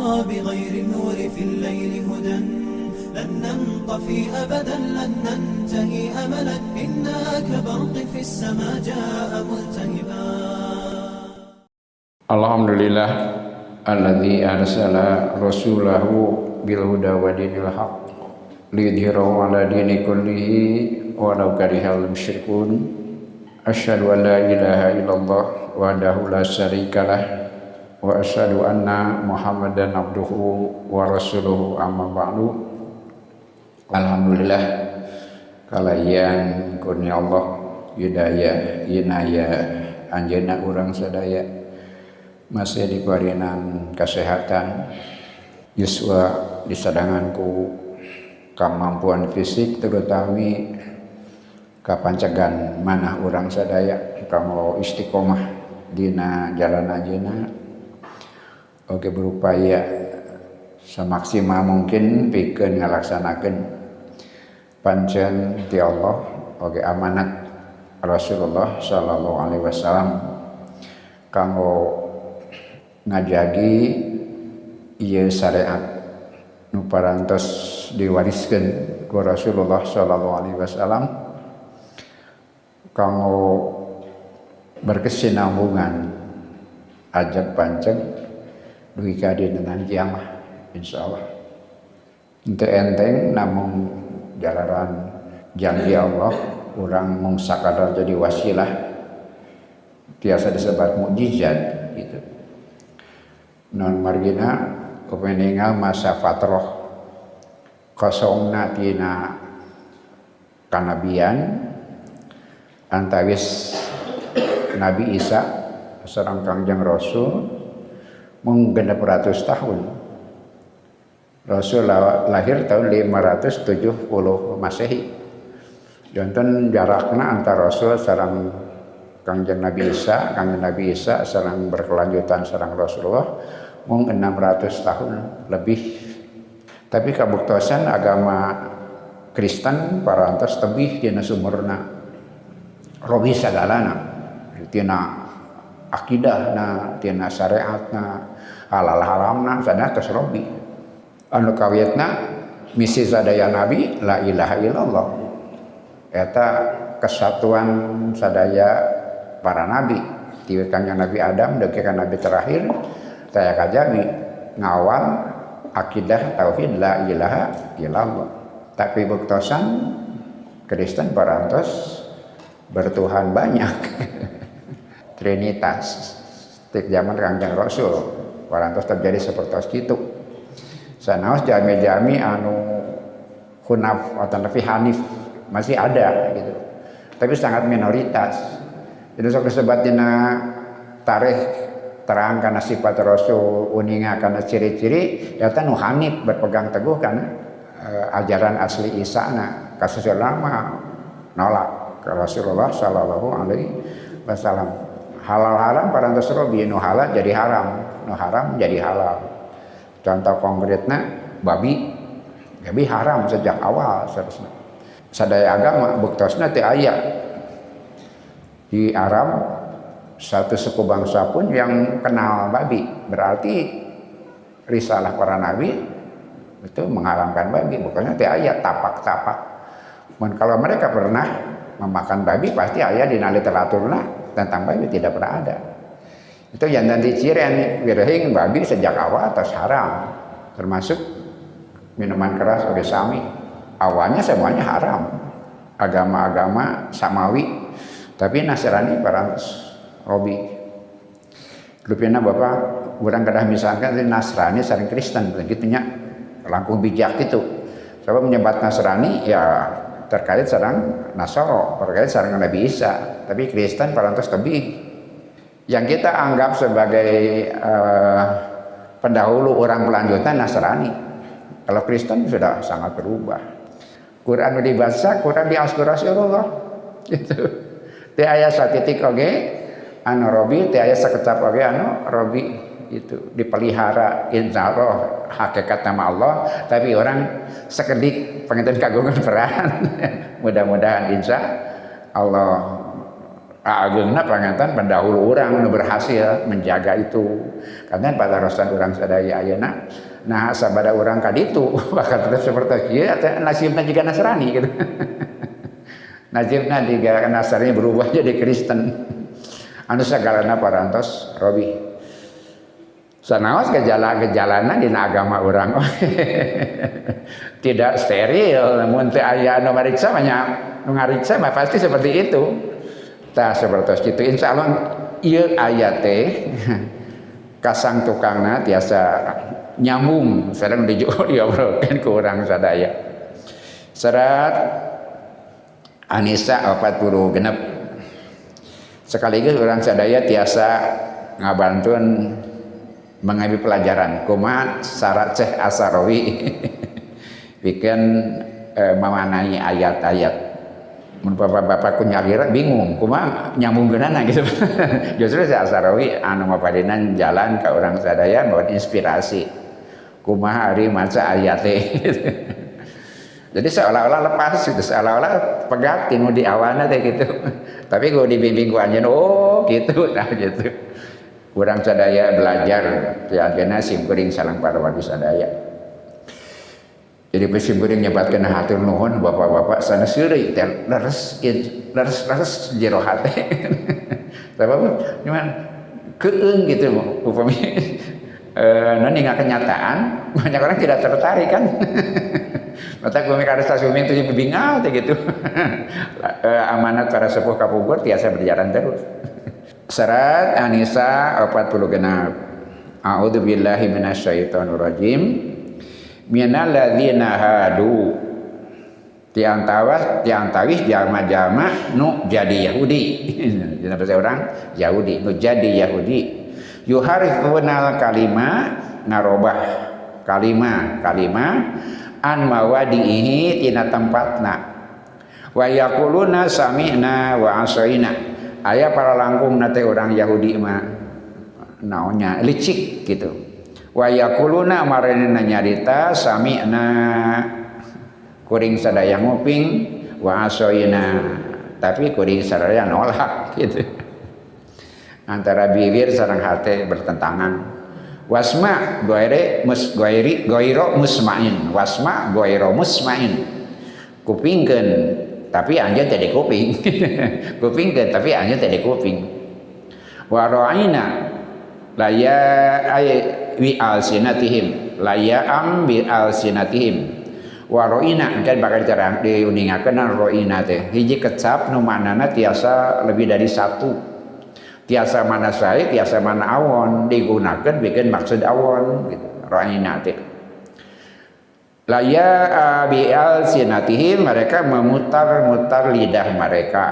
بغير النور في الليل هدى لن ننطفي أبدا لن ننتهي أملا إنا كبرق في السماء جاء ملتهبا. Alhamdulillah alladzi arsala rasulahu bil huda wa dinil haq liyudhhirahu ala dini kullihi walau karihal musyrikun. Asyhadu an la ilaha illallah wahdahu la syarikalah wa asyhadu anna Muhammadan abduhu wa rasuluhu amma ba'du. Alhamdulillah kalayan kurnia Allah hidayah inayah anjeunna urang sadaya masih dibarinan kesehatan yuswa disadanganku kemampuan fisik terutama kapancegan manah urang sadaya kanggo istiqomah dina jalan ajeuna oge berupaya samaksimal mungkin pikeun ngalaksanakeun pancen ti Allah oge amanat Rasulullah sallallahu alaihi wasallam kanggo ngajagi ieu syariat nu parantos diwariskeun ku Rasulullah sallallahu alaihi wasallam kanggo berkesinambungan ajak pancen dugi ka dina kiamat insyaallah. Henteu enteng namun jalaran janji Allah urang mung sakadar jadi wasilah tiasa disebat mukjizat gitu. Non margina kepeningal masa fatroh kosongna tina kanabian antawis Nabi Isa sareng Kangjeng Rasul mung 600 tahun. Rasul lahir tahun 570 Masehi. Janten jarakna antara Rasul sareng Kangjeng Nabi Isa sareng berkelanjutan sareng Rasulullah mung 600 tahun lebih. Tapi kabuktosan agama Kristen parantos tebih dina sumurna. Robi sagalana tina akidahna, tina syariatna, halal haramna sadaya tos robi. Anu kawietna misi sadaya nabi la ilaha illallah. Eta kesatuan sadaya para nabi ti kanjeng Nabi Adam deuke ka nabi terakhir taya kajabi ngawal akidah tauhid la ilaha illallah. Tapi buktosan Kristen parantos bertuhan banyak Trinitas setiap zaman Kangjeng Rasul parantos terjadi seperti itu. Sanaos jami-jami anu hunaf atau nafi hanif masih ada gitu. Tapi sangat minoritas. Itu sok disebut dina tarikh terang kana sifat Rasul uninga kana ciri-ciri eta nu hanif berpegang teguh kana ajaran asli Isa na kasuseur lama nolak ke Rasulullah sallallahu alaihi wasallam. Halal haram parantos robi nu halal jadi haram, nu haram jadi halal. Contoh konkretnya babi haram sejak awal seharusnya. Sadaya agama buktosna teu aya di Arab satu suku bangsa pun yang kenal babi. Berarti risalah para nabi itu mengharamkan babi, bukannya teu aya tapak-tapak. Dan kalau mereka pernah memakan babi pasti aya di literaturna tentang babi tidak pernah ada. Itu yang nanti ciren wirehing babi sejak awal atas haram, termasuk minuman keras oge sami. Awalnya semuanya haram, agama-agama samawi, tapi Nasrani parantos robi. Lupina bapak urang kadah misalkan Nasrani sareng Kristen begitunya langkung bijak itu. Sebab menyebat Nasrani ya terkait sareng Nasoro, terkait sareng Nabi Isa, tapi Kristen parantos tebih. Yang kita anggap sebagai pendahulu orang pelanjutan Nasrani. Kalau Kristen sudah sangat berubah. Quran dibaca, Quran diaskur Rasulullah. Gitu. Teu aya satitik oge anu robi, teu aya sakecap oge anu robi. Itu dipelihara insyaallah hakikat nama Allah, tapi orang sekedik pengen kagungan peran. Mudah-mudahan insya Allah Ageungna panganten pendahulu urang nu berhasil menjaga itu. Karena padarosan urang sadaya ayeuna nah sabada urang ka ditu bakal terus seperti kieu eta nasibna juga Nasrani gitu. Nasibna juga Nasrani berubah jadi Kristen. Anu sagalana parantos Robi. Sanaos gejala-gejalana dina agama urang. Tidak steril, mun teu aya anu mariksa nu ngariksa mah pasti seperti itu. Tah sapertos kitu insyaallah ieu aya teh kasang tukangna tiasa nyambung sareng diobrolkeun ku urang sadaya. Serat An-Nisa 40 genep. Sekaligus urang sadaya tiasa ngabantuan mengambil pelajaran kumaha syarat Syekh Asarawi bikin memanai ayat-ayat. Mun bapak-bapak ku nyalira bingung kumaha nyambungkeunana gitu. Justru Syekh Asarawi anu mapadenan jalan ka urang sadaya bawa inspirasi. Kumaha ari maca ayat teh. Jadi seolah-olah lepas gitu, seolah-olah pegat tinu di awana teh gitu. Tapi gua dibimbing ku anjeun oh gitu nah gitu. Urang sadaya belajar teh ageuna simkuring salang parawadi sadaya. Jadi simkuring nyebatkeun hatur nuhun bapak-bapak sanes seureuy teh leres jero hate. Sabab cuman keung gitu upami ninga kenyataan banyak orang tidak tertarik kan. Mata kami kada sasumi itu bingal teh gitu. Amanat para sepuh kapungkur tiasa berjalan terus. Serat An-Nisa 40 genap. A'udzu billahi minasyaitonir rajim. Minal ladzina hadu tiantawis jalma-jalma nu jadi Yahudi. Dina bahasa orang Yahudi, nu jadi Yahudi. Yuharifuna kalima ngarobah kalima an mawadihi tina tempatna. Wa yaquluna sami'na wa asaina. Aya para langkungna teh urang Yahudi mah naonnya licik gitu. Wa yaquluna maranena nyarita sami'na kuring sadaya nguping wa asaina tapi kuring sadaya nolak gitu. Antara bibir sareng hate bertentangan. Wasma goiro musmain. Wasma goiro musmain. Kupingkeun tapi anjeun teh kuping. Kupingkeun tapi anjeun teh kuping. Wa ra'ina laya ay wi alsinatihim laya am bi alsinatihim. Wa ra'ina kan bakal terang diuningakeun ra'ina teh. Hiji kecap nu maknana tiasa lebih dari satu. Tiasa mana sae, tiasa mana awon digunakan bikin maksud awon gitu. Ra'ina teh. Laya bi'al sinatihim mereka memutar-mutar lidah mereka.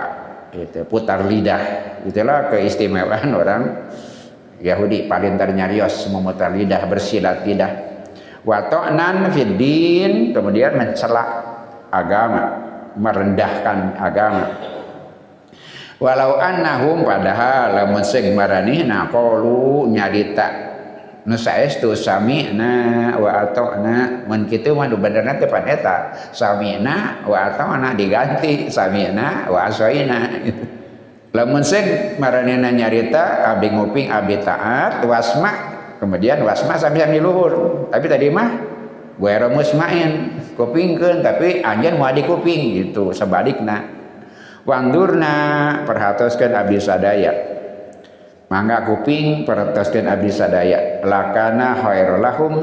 Itu putar lidah. Itulah keistimewaan orang Yahudi paling ternyarios memutar lidah, bersilat lidah. Wa ta'nan fid din kemudian mencela agama, merendahkan agama. Walau annahum padahal lamun sing maranihna qalu nyarita nu saestu sami'na wa ata'na mun kitu mah nu benerna teh pan eta sami'na wa ata'na diganti sami'na wa asaina. Lamun sing maranihna nyarita abdi nguping abdi taat wasma kemudian wasma sami-sami luhur tapi tadi mah guero musmain kupingkeun tapi anjeun moal dikuping gitu sebalikna. Wandurna perhatoskeun abdi sadaya mangga kuping perhatoskeun abdi sadaya lakana khairul lahum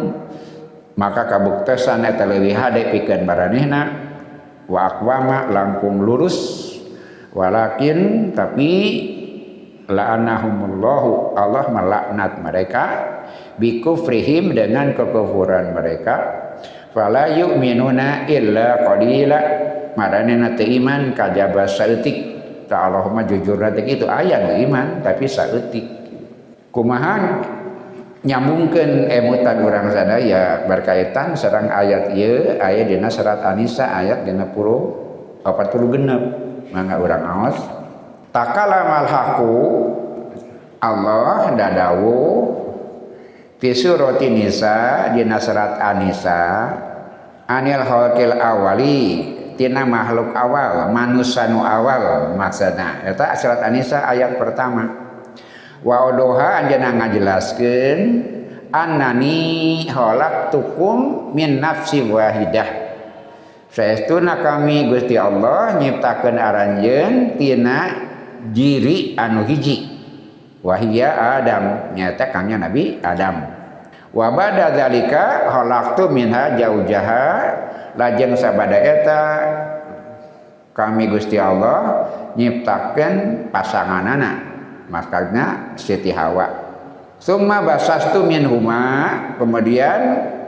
maka kabuktesan eta leuwih hade pikeun maranehna wa aqwama langkung lurus walakin tapi la'anahumullahu Allah melaknat mereka bikufrihim dengan kekufuran mereka fala yu'minuna illa qalila maranehna teu iman kajaba saeutik ta Allahumma jujurna teh kitu aya nu iman tapi saeutik. Kumaha nyambungkeun emutan urang sadaya berkaitan sareng ayat ieu aya dina surat An-Nisa ayat 40 genep mangga urang aos takalamal haqu Allah dadawuh fi surati Nisa dina surat An-Nisa anil khalqil awali tina makhluk awal manusia nu awal maksudna eta surat An-Nisa ayat pertama wa odoha anjeunna ngajelaskeun annani khalaqtukum min nafsi wahidah saestuna kami Gusti Allah nyiptakeun aranjeun tina jiri anu hiji wahia Adam nyata kangnya Nabi Adam wa ba'da zalika khalaqtu minha zaujaha lajeng sabada eta kami Gusti Allah nyiptakeun pasanganana maksudna Siti Hawa summa basastu minhuma kemudian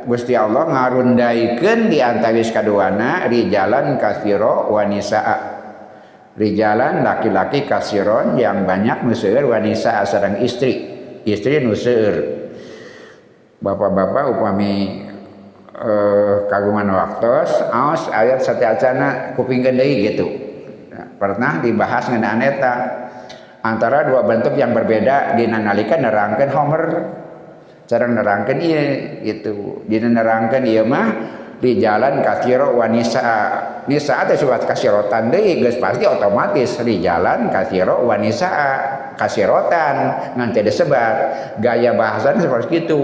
Gusti Allah ngarundaikeun di antawis kaduana rijalan kasiro wa nisaa rijalan laki-laki kasiron yang banyak nu seueur wa nisaa sareng istri nu seueur bapak-bapak upami kagungan waktos aos ayat sateacana kupingkeun deui gitu. Pernah dibahas ngeunaan eta antara dua bentuk yang berbeda dina nalika nerangkeun Homer cara nerangkeun ieu gitu. Dina nerangkeun ieu mah di jalan kasiro wanisa nisa teh suat kasirotan deui geus pasti otomatis di jalan kasiro wanisa kasirotan ngan teu disebat gaya bahasana seperti itu.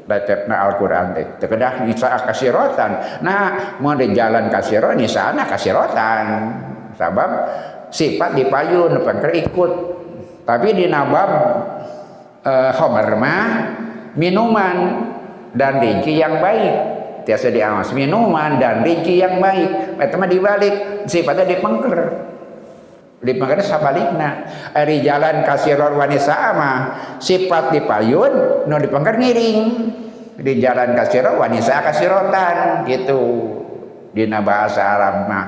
Bacana Al-Quran teh terkedah nisa kasirotan nah mau di jalan kasiro nisa kasirotan sabab sifat dipayun pangker ikut tapi di nabab Homer mah minuman dan rizki yang baik tiasa diawas minuman dan rizki yang baik eta mah dibalik sifatnya dipangker sabalikna ari jalan kasiror wanisa mah sifat dipayun nu dipangker ngiring di jalan kasiror wanisa kasirotan gitu dina bahasa Arab mah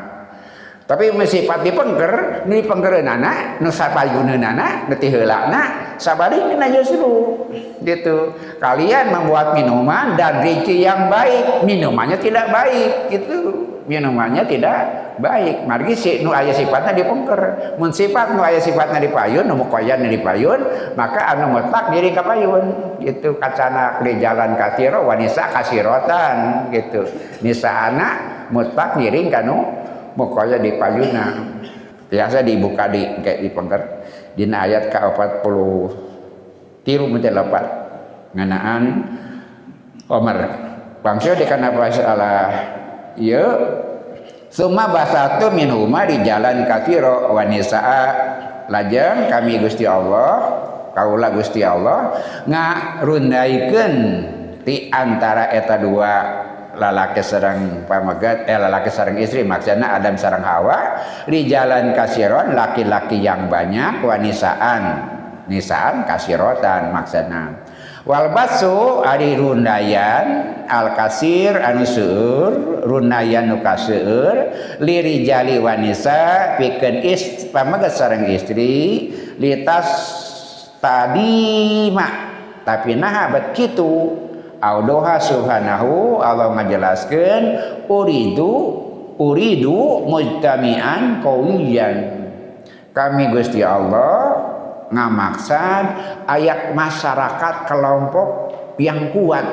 tapi sifat dipangker nu dipangkereunana nu sapayuneunana nu ti heulana sabalikna justru gitu kalian membuat minuman dan rezeki yang baik minumannya tidak baik gitu minumannya tidak baik margi si nu aya sifatna dipengker mun sifat nu aya sifatna dipayun nu mukoyan dipayun maka anu mutlak diri ka payun gitu kacana di jalan kasiro wanisa kasirotan gitu nisaana mutlak ngiring kanu mukoya dipayuna biasa dibuka di kayak dipengker dina ayat ka 40 tiru menjadi lepat nganaan Omar bangsa dikana masalah ya summa basatu minhuma di jalan kafiro wa nisaa lajeng kami Gusti Allah kaula Gusti Allah ngarundaikeun ti antara eta dua lalaki sareng pamagat lalaki sareng istri maksudna Adam sareng Hawa di jalan kasiron laki-laki yang banyak wa nisaan kasirotan maksudna wal basu ari rundayan al kasir anu seueur rundayan nu kaseueur li rijali wanisa pikeun pamagat sareng istri litas tadima tapi nah bet kitu audoha subhanahu Allah ngajelaskeun uridu mujtami'an qawiyan kami Gusti Allah ngamaksad ayat masyarakat kelompok yang kuat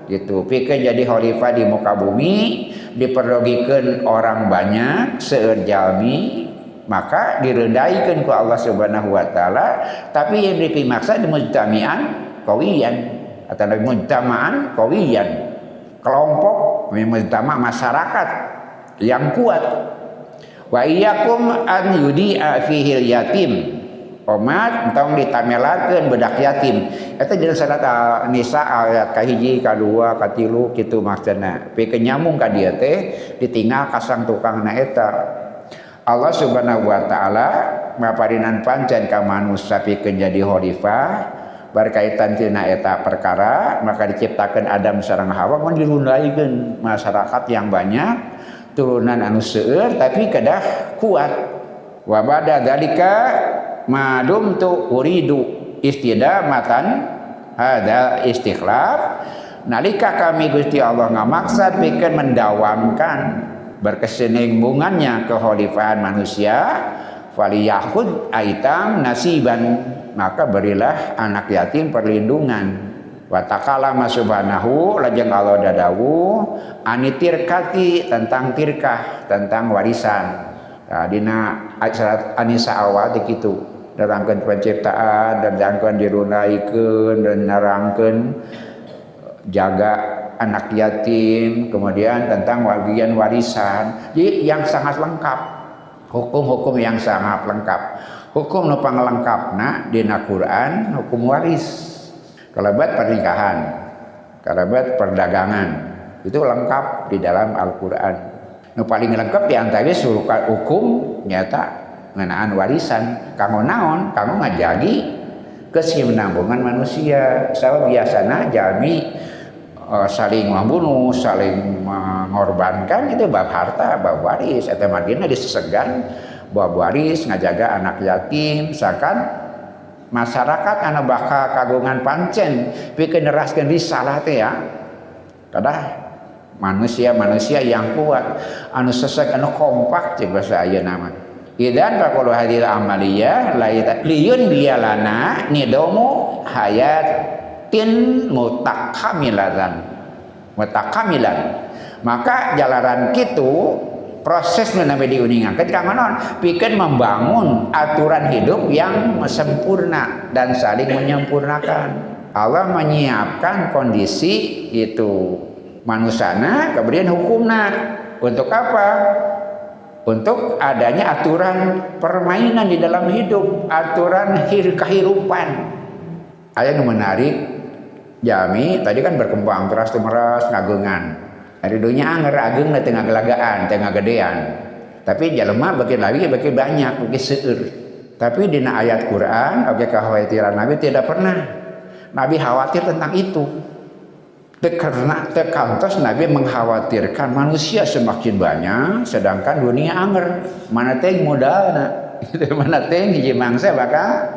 gitu pikeun jadi khalifah di muka bumi diperlogikeun orang banyak seueur jalmi maka direndaikeun ku Allah Subhanahu wa taala tapi yang dipimaksad mujtami'an qawiyan atau mujtama'an qawiyan kelompok mujtama' masyarakat yang kuat wa iyyakum an yudi'a fihil yatim umat entong ditamelakeun budak yatim eta dina surat Nisa ayat kahiji kadua katilu kitu maksudna pikeun nyambung ka dieu teh ditinggal kasang tukangna eta Allah Subhanahu wa taala maparinan pancen ka manusia pikeun jadi khalifah berkaitan tina eta perkara maka diciptakeun Adam sareng Hawa mun dirundaikeun masyarakat yang banyak turunan anu seueur tapi kedah kuat wa ba'da dzalika madum tu uridu istidamatan ada istikhlaf nalika kami Gusti Allah ngamaksad pikeun mendawamkan berkesinambungannya kekhalifahan manusia faliyahud aitam nasiban maka berilah anak yatim perlindungan Wa takalama subhanahu lajeng Allah dadawu anitirkati tentang tirkah, tentang warisan. Nah, dina surat An-Nisa awal dikitu nerangkeun penciptaan dan nerangkeun dirunaykeun dan nerangkeun jaga anak yatim, kemudian tentang bagian warisan. Jadi yang sangat lengkap, hukum-hukum yang sangat lengkap. Hukum nu panglengkapna dina Quran hukum waris. Kalabat pernikahan, kalabat perdagangan, itu lengkap di dalam Al-Quran. Nu paling lengkap diantara suruh hukum nyata ngenaan warisan. Kanggo naon? Kanggo ngajagi kesinambungan manusia. Sabab biasana jami saling membunuh, saling mengorbankan itu bab harta, bab waris. Eta madina disesegan bab waris, ngajaga anak yatim, misalkan masyarakat anu bakal kagungan pancen pikeun neraskeun risalah teh ya. Kadah manusia yang kuat, anu sesek, anu kompak cek bahasa ayeuna mah. Idan faqulu hadil amaliyah liyun bialana nidomu hayatin mutakamilan. Maka jalaran kitu proses menambah diuningan ketika manon pikeun membangun aturan hidup yang sempurna dan saling menyempurnakan. Allah menyiapkan kondisi itu manusana kemudian hukumna untuk apa? Untuk adanya aturan permainan di dalam hidup, aturan kehidupan. Aya nu menarik jami tadi kan berkembang terus meras ngageungan. Hari dunia anger ageng na tengah gelagaan, tengah gedean. Tapi jelema bagi lagi bagi banyak, bagi seueur. Tapi dina ayat Quran, oke kekhawatiran Nabi tidak pernah Nabi khawatir tentang itu. Karena tekantos Nabi mengkhawatirkan manusia semakin banyak, sedangkan dunia anger. Mana teh modalna, mana teh hiji mangsa bakal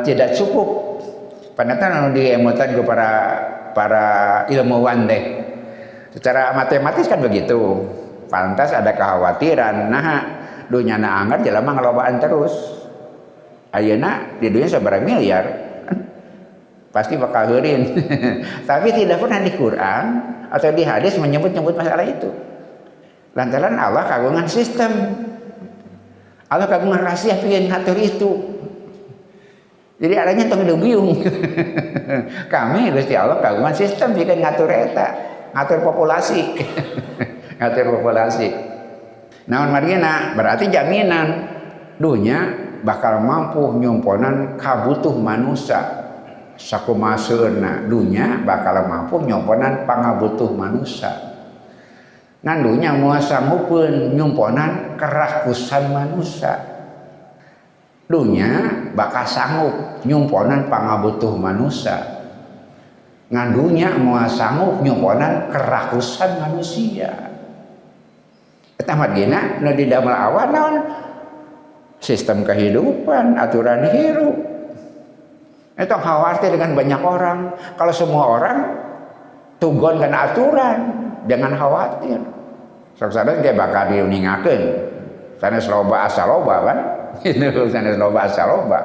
tidak cukup. Panatan anu diemutan ke para ilmuwan deh. Secara matematis kan begitu. Pantas ada kekhawatiran. Nah, dunia na anggar jelema ngalobaan terus. Ayeuna di dunia sabaraha miliar. Pasti bakal heureun. Tapi tidak pernah di Quran atau di hadis menyebut-nyebut masalah itu. Lantaran Allah kagungan sistem. Allah kagungan rahasia pikeun ngatur itu. Jadi adanya tong biung. Kami Gusti Allah kagungan sistem pikeun ngatur eta. Ngatur populasi. Ngatur populasi. Naon margina berarti jaminan dunya bakal mampu nyumponan kabutuh manusia. Sakumaseurna dunya bakal mampu nyumponan pangabutuh manusia. Ngan dunya moal sanggupeun nyumponan kerakusan manusia. Dunya bakal sanggup nyumponan pangabutuh manusia. Ngandunya moal sanggup nyumponan kerakusan manusia. Eta margina nu di damel awan naon? Sistem kehidupan, aturan hidup. Eta khawatir dengan banyak orang. Kalau semua orang tugon kana aturan, jangan khawatir. Sok-sok ge bakal diuningakeun. Sanes loba asa loba kan? Itu sanes loba asa loba.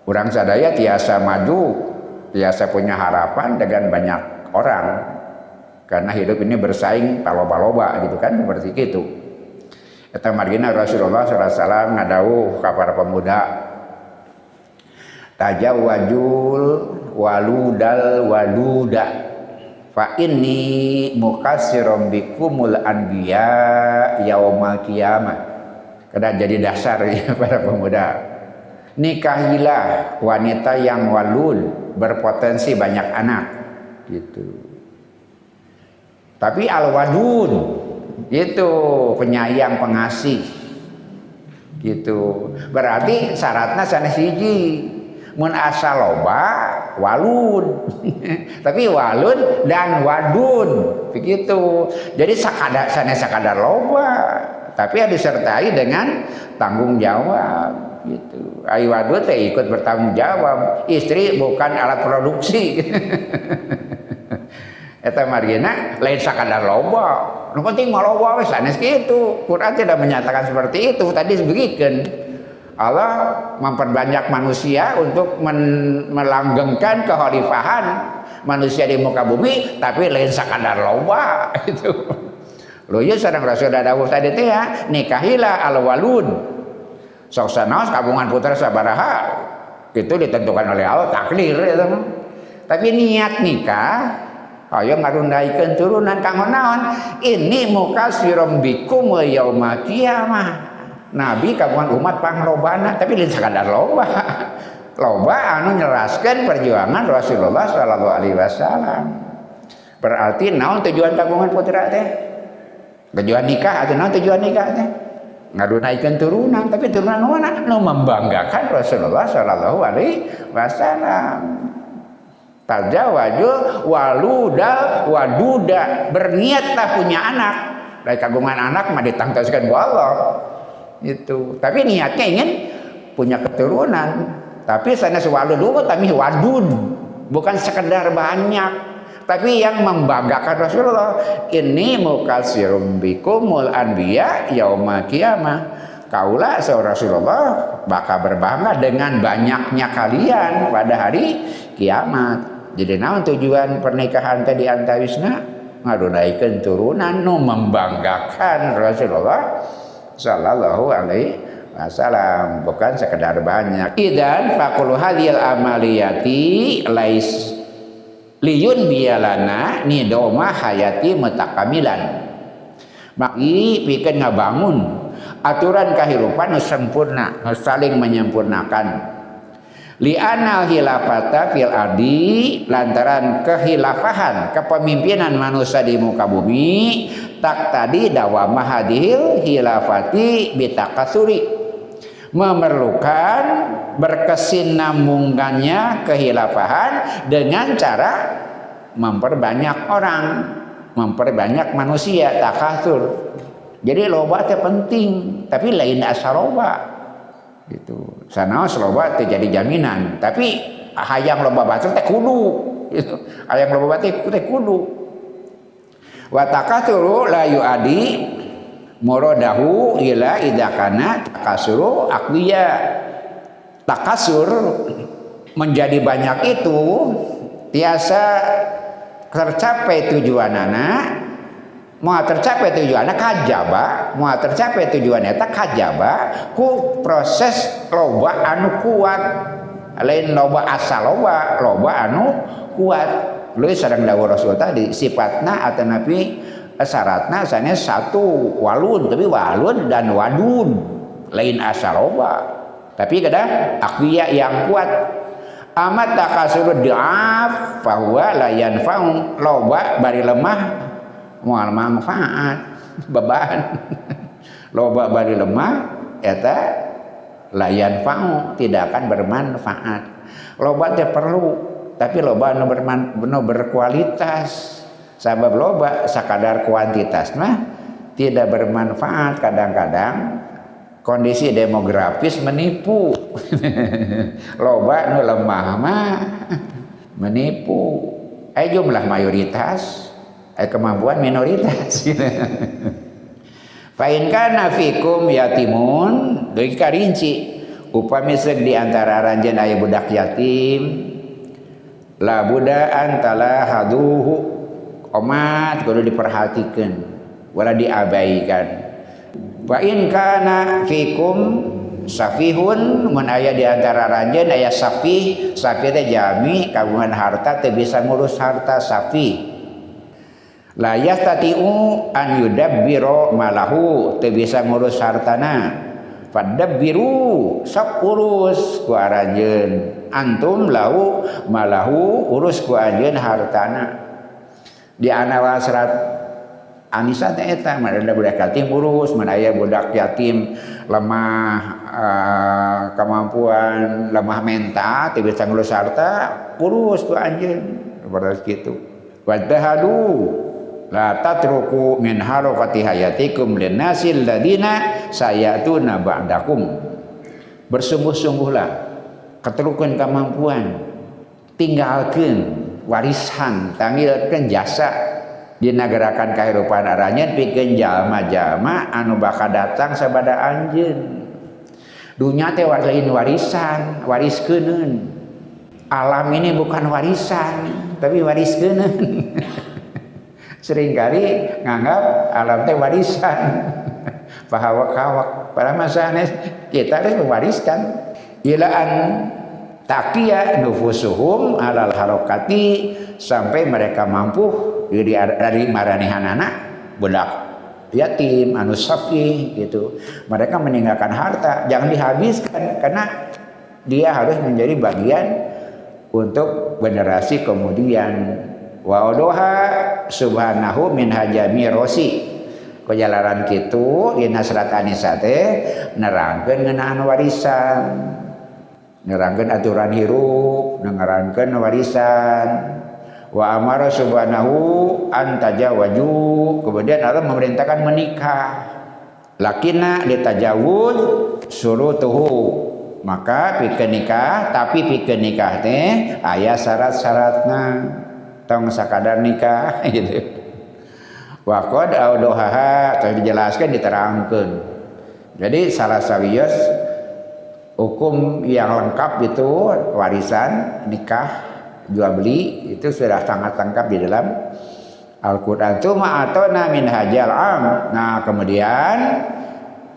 Urang sadaya tiasa maju, biasa punya harapan dengan banyak orang karena hidup ini bersaing paloba-loba gitu kan seperti itu. Eta margina Rasulullah SAW ngadawuh ka para pemuda tajawwajul waludal waluda fa inni mukatsirum bikumul anbiya yaumal qiyamah. Kada jadi dasar ya para pemuda. Nikahilah wanita yang walud, berpotensi banyak anak gitu. Tapi al-wadud gitu, penyayang, pengasih gitu. Berarti syaratnya sanes hiji. Mun asa loba walud. Tapi walud dan wadud begitu. Jadi sanes sakadar loba, tapi disertai dengan tanggung jawab gitu. Ayu wadud teh ikut bertanggung jawab. Istri bukan alat produksi. Eta margina lain sakadar loba. Nu penting mah loba we sanes kitu. Quran tidak menyatakan seperti itu. Tadi sebegikeun. Allah memperbanyak manusia untuk melanggengkan kekhalifahan manusia di muka bumi, tapi lain sakadar loba itu. Lho ieu sareng Rasul dawuh tadi teh ya, nikahilah al-walud. Sok sanaos kagungan putra sabaraha, itu ditentukan oleh Allah, takdir ya teman. Tapi niat nikah ayo ngarundaikeun turunan kanggo naon? Ini mukasirum bikum yaumil qiyamah. Nabi kagungan umat panglobana, tapi lain sakadar loba. Loba anu nyeraskeun perjuangan Rasulullah sallallahu alaihi wasallam. Berarti naon tujuan kagungan putra teh? Tujuan nikah atau naon tujuan nikah teh? Ngadunaikeun turunan, tapi turunan mana? Nu membanggakan Rasulullah sallallahu alaihi wasallam. Tazawwaju waluda waduda, berniatlah punya anak. Dari kagungan anak mah ditangtoskeun ku Allah. Itu. Tapi niatnya ingin punya keturunan. Tapi sanes walud tapi wadud, bukan sekedar banyak, tapi yang membanggakan Rasulullah. Ini mukasirum bikumul anbiya yaumil qiyamah. Kaulah seorang Rasulullah bakal berbangga dengan banyaknya kalian pada hari kiamat. Jadi naon tujuan pernikahan tadi antawisna? Ngadunaikeun turunan nu membanggakan Rasulullah sallallahu alaihi wasallam, bukan sekedar banyak. Idan faqulu hadhil amaliyati lais liyun bialana nidoma hayati mutakamilan. Maki pikeun ngabangun aturan kahirupan nu sempurna, nu saling menyempurnakan. Li'anal khilafata fil ardi, lantaran kehilafahan kepemimpinan manusia di muka bumi tak tadi dawama hadhil khilafati bitakasuri, memerlukan berkesinambungannya kehilafahan dengan cara memperbanyak orang, memperbanyak manusia, takasur. Jadi loba teh penting, tapi lain asal loba gitu. Sanaos loba teh jadi jaminan, tapi hayang loba batur teh kudu gitu. Hayang loba batur teh kudu. Wa takasuru la yuadi muradahu ila idakana takasuru aqwiya. Takasur menjadi banyak itu tiasa tercapai tujuanana. Mau tercapai tujuannya kajaba, mau tercapai tujuannya tak kajaba ku proses loba anu kuat, lain loba asal loba anu kuat. Lu sareng dawuh Rasul tadi sifatna atau nabi syaratna sanes satu walun, tapi walun dan wadun lain asal loba, tapi kada aqwiya yang kuat. Amat takasur dhaaf fahuwa la yanfa'u, loba bari lemah moal manfaat beban. Loba bari lemah eta layan fa'u, tidak akan bermanfaat. Loba teh perlu, tapi loba anu berkualitas. Sabab loba sakadar kuantitas mah tidak bermanfaat. Kadang-kadang kondisi demografis menipu. Loba nu lemah mah menipu. Jumlah mayoritas, kemampuan minoritas. Fa in kana fikum yatimun, deui karinci upami seug di antara ranjeun aya budak yatim, la buda antala haduhu, omat kudu diperhatikeun wala diabaikan. Fa in kana fikum safihun, mun aya di antara ranjeun aya safih, safih teh jami kagungan harta teu bisa ngurus harta safih. La yastati'u an yudabbiru malahu, teu bisa ngurus hartana. Fadabbiru, sok urus ku aranjeun. Antum lahu malahu, urus ku anjeun hartana. Di anawal serat Anisa teh eta mah ada budak yatim urus, mun aya budak yatim lemah kemampuan, lemah mental, teu bisa ngurus harta, urus ku anjeun. Seperti kitu. Wadahadu la tatruku min harakati hayatikum linnasil ladina sayatuna ba'dakum. Bersungguh-sungguhlah, keterukeun kemampuan, tinggalkeun warisan, tanggilkeun jasa dinagarakan kahirupan aranjeun pikeun jalma-jalma anu bakal datang sabada anjeun. Dunia teh lain warisan, wariskeun. Alam ini bukan warisan, tapi wariskeun. Seringkali nganggap alam teh warisan. Pahawak-hawak pada masanya kita harus mewariskan. Ilaan taqiya nufusuhum alal harokati, sampai mereka mampu dari maranehanana budak yatim anu safi gitu. Mereka meninggalkan harta, jangan dihabiskan karena dia harus menjadi bagian untuk generasi kemudian. Wa odoha subhanahu min hajami rosi, kejalaran kitu dina surat An-Nisa teh nerangkeun ngeunaan warisan, nerangkeun aturan hirup, nerangkeun warisan. Wa amara subhanahu an tajawaju, kemudian Allah memerintahkan menikah. Lakinna ditajawuz surutuhu, maka pikeun nikah, tapi pikeun nikah teh aya syarat-syaratna. Tong sakadar nikah gitu. Wa qad audohaha, terus dijelaskan diterangkeun. Jadi salah sawios hukum yang lengkap itu warisan, nikah, jual beli itu sudah sangat lengkap di dalam Al-Qur'an. Tsumma atona min hajal am. Nah, kemudian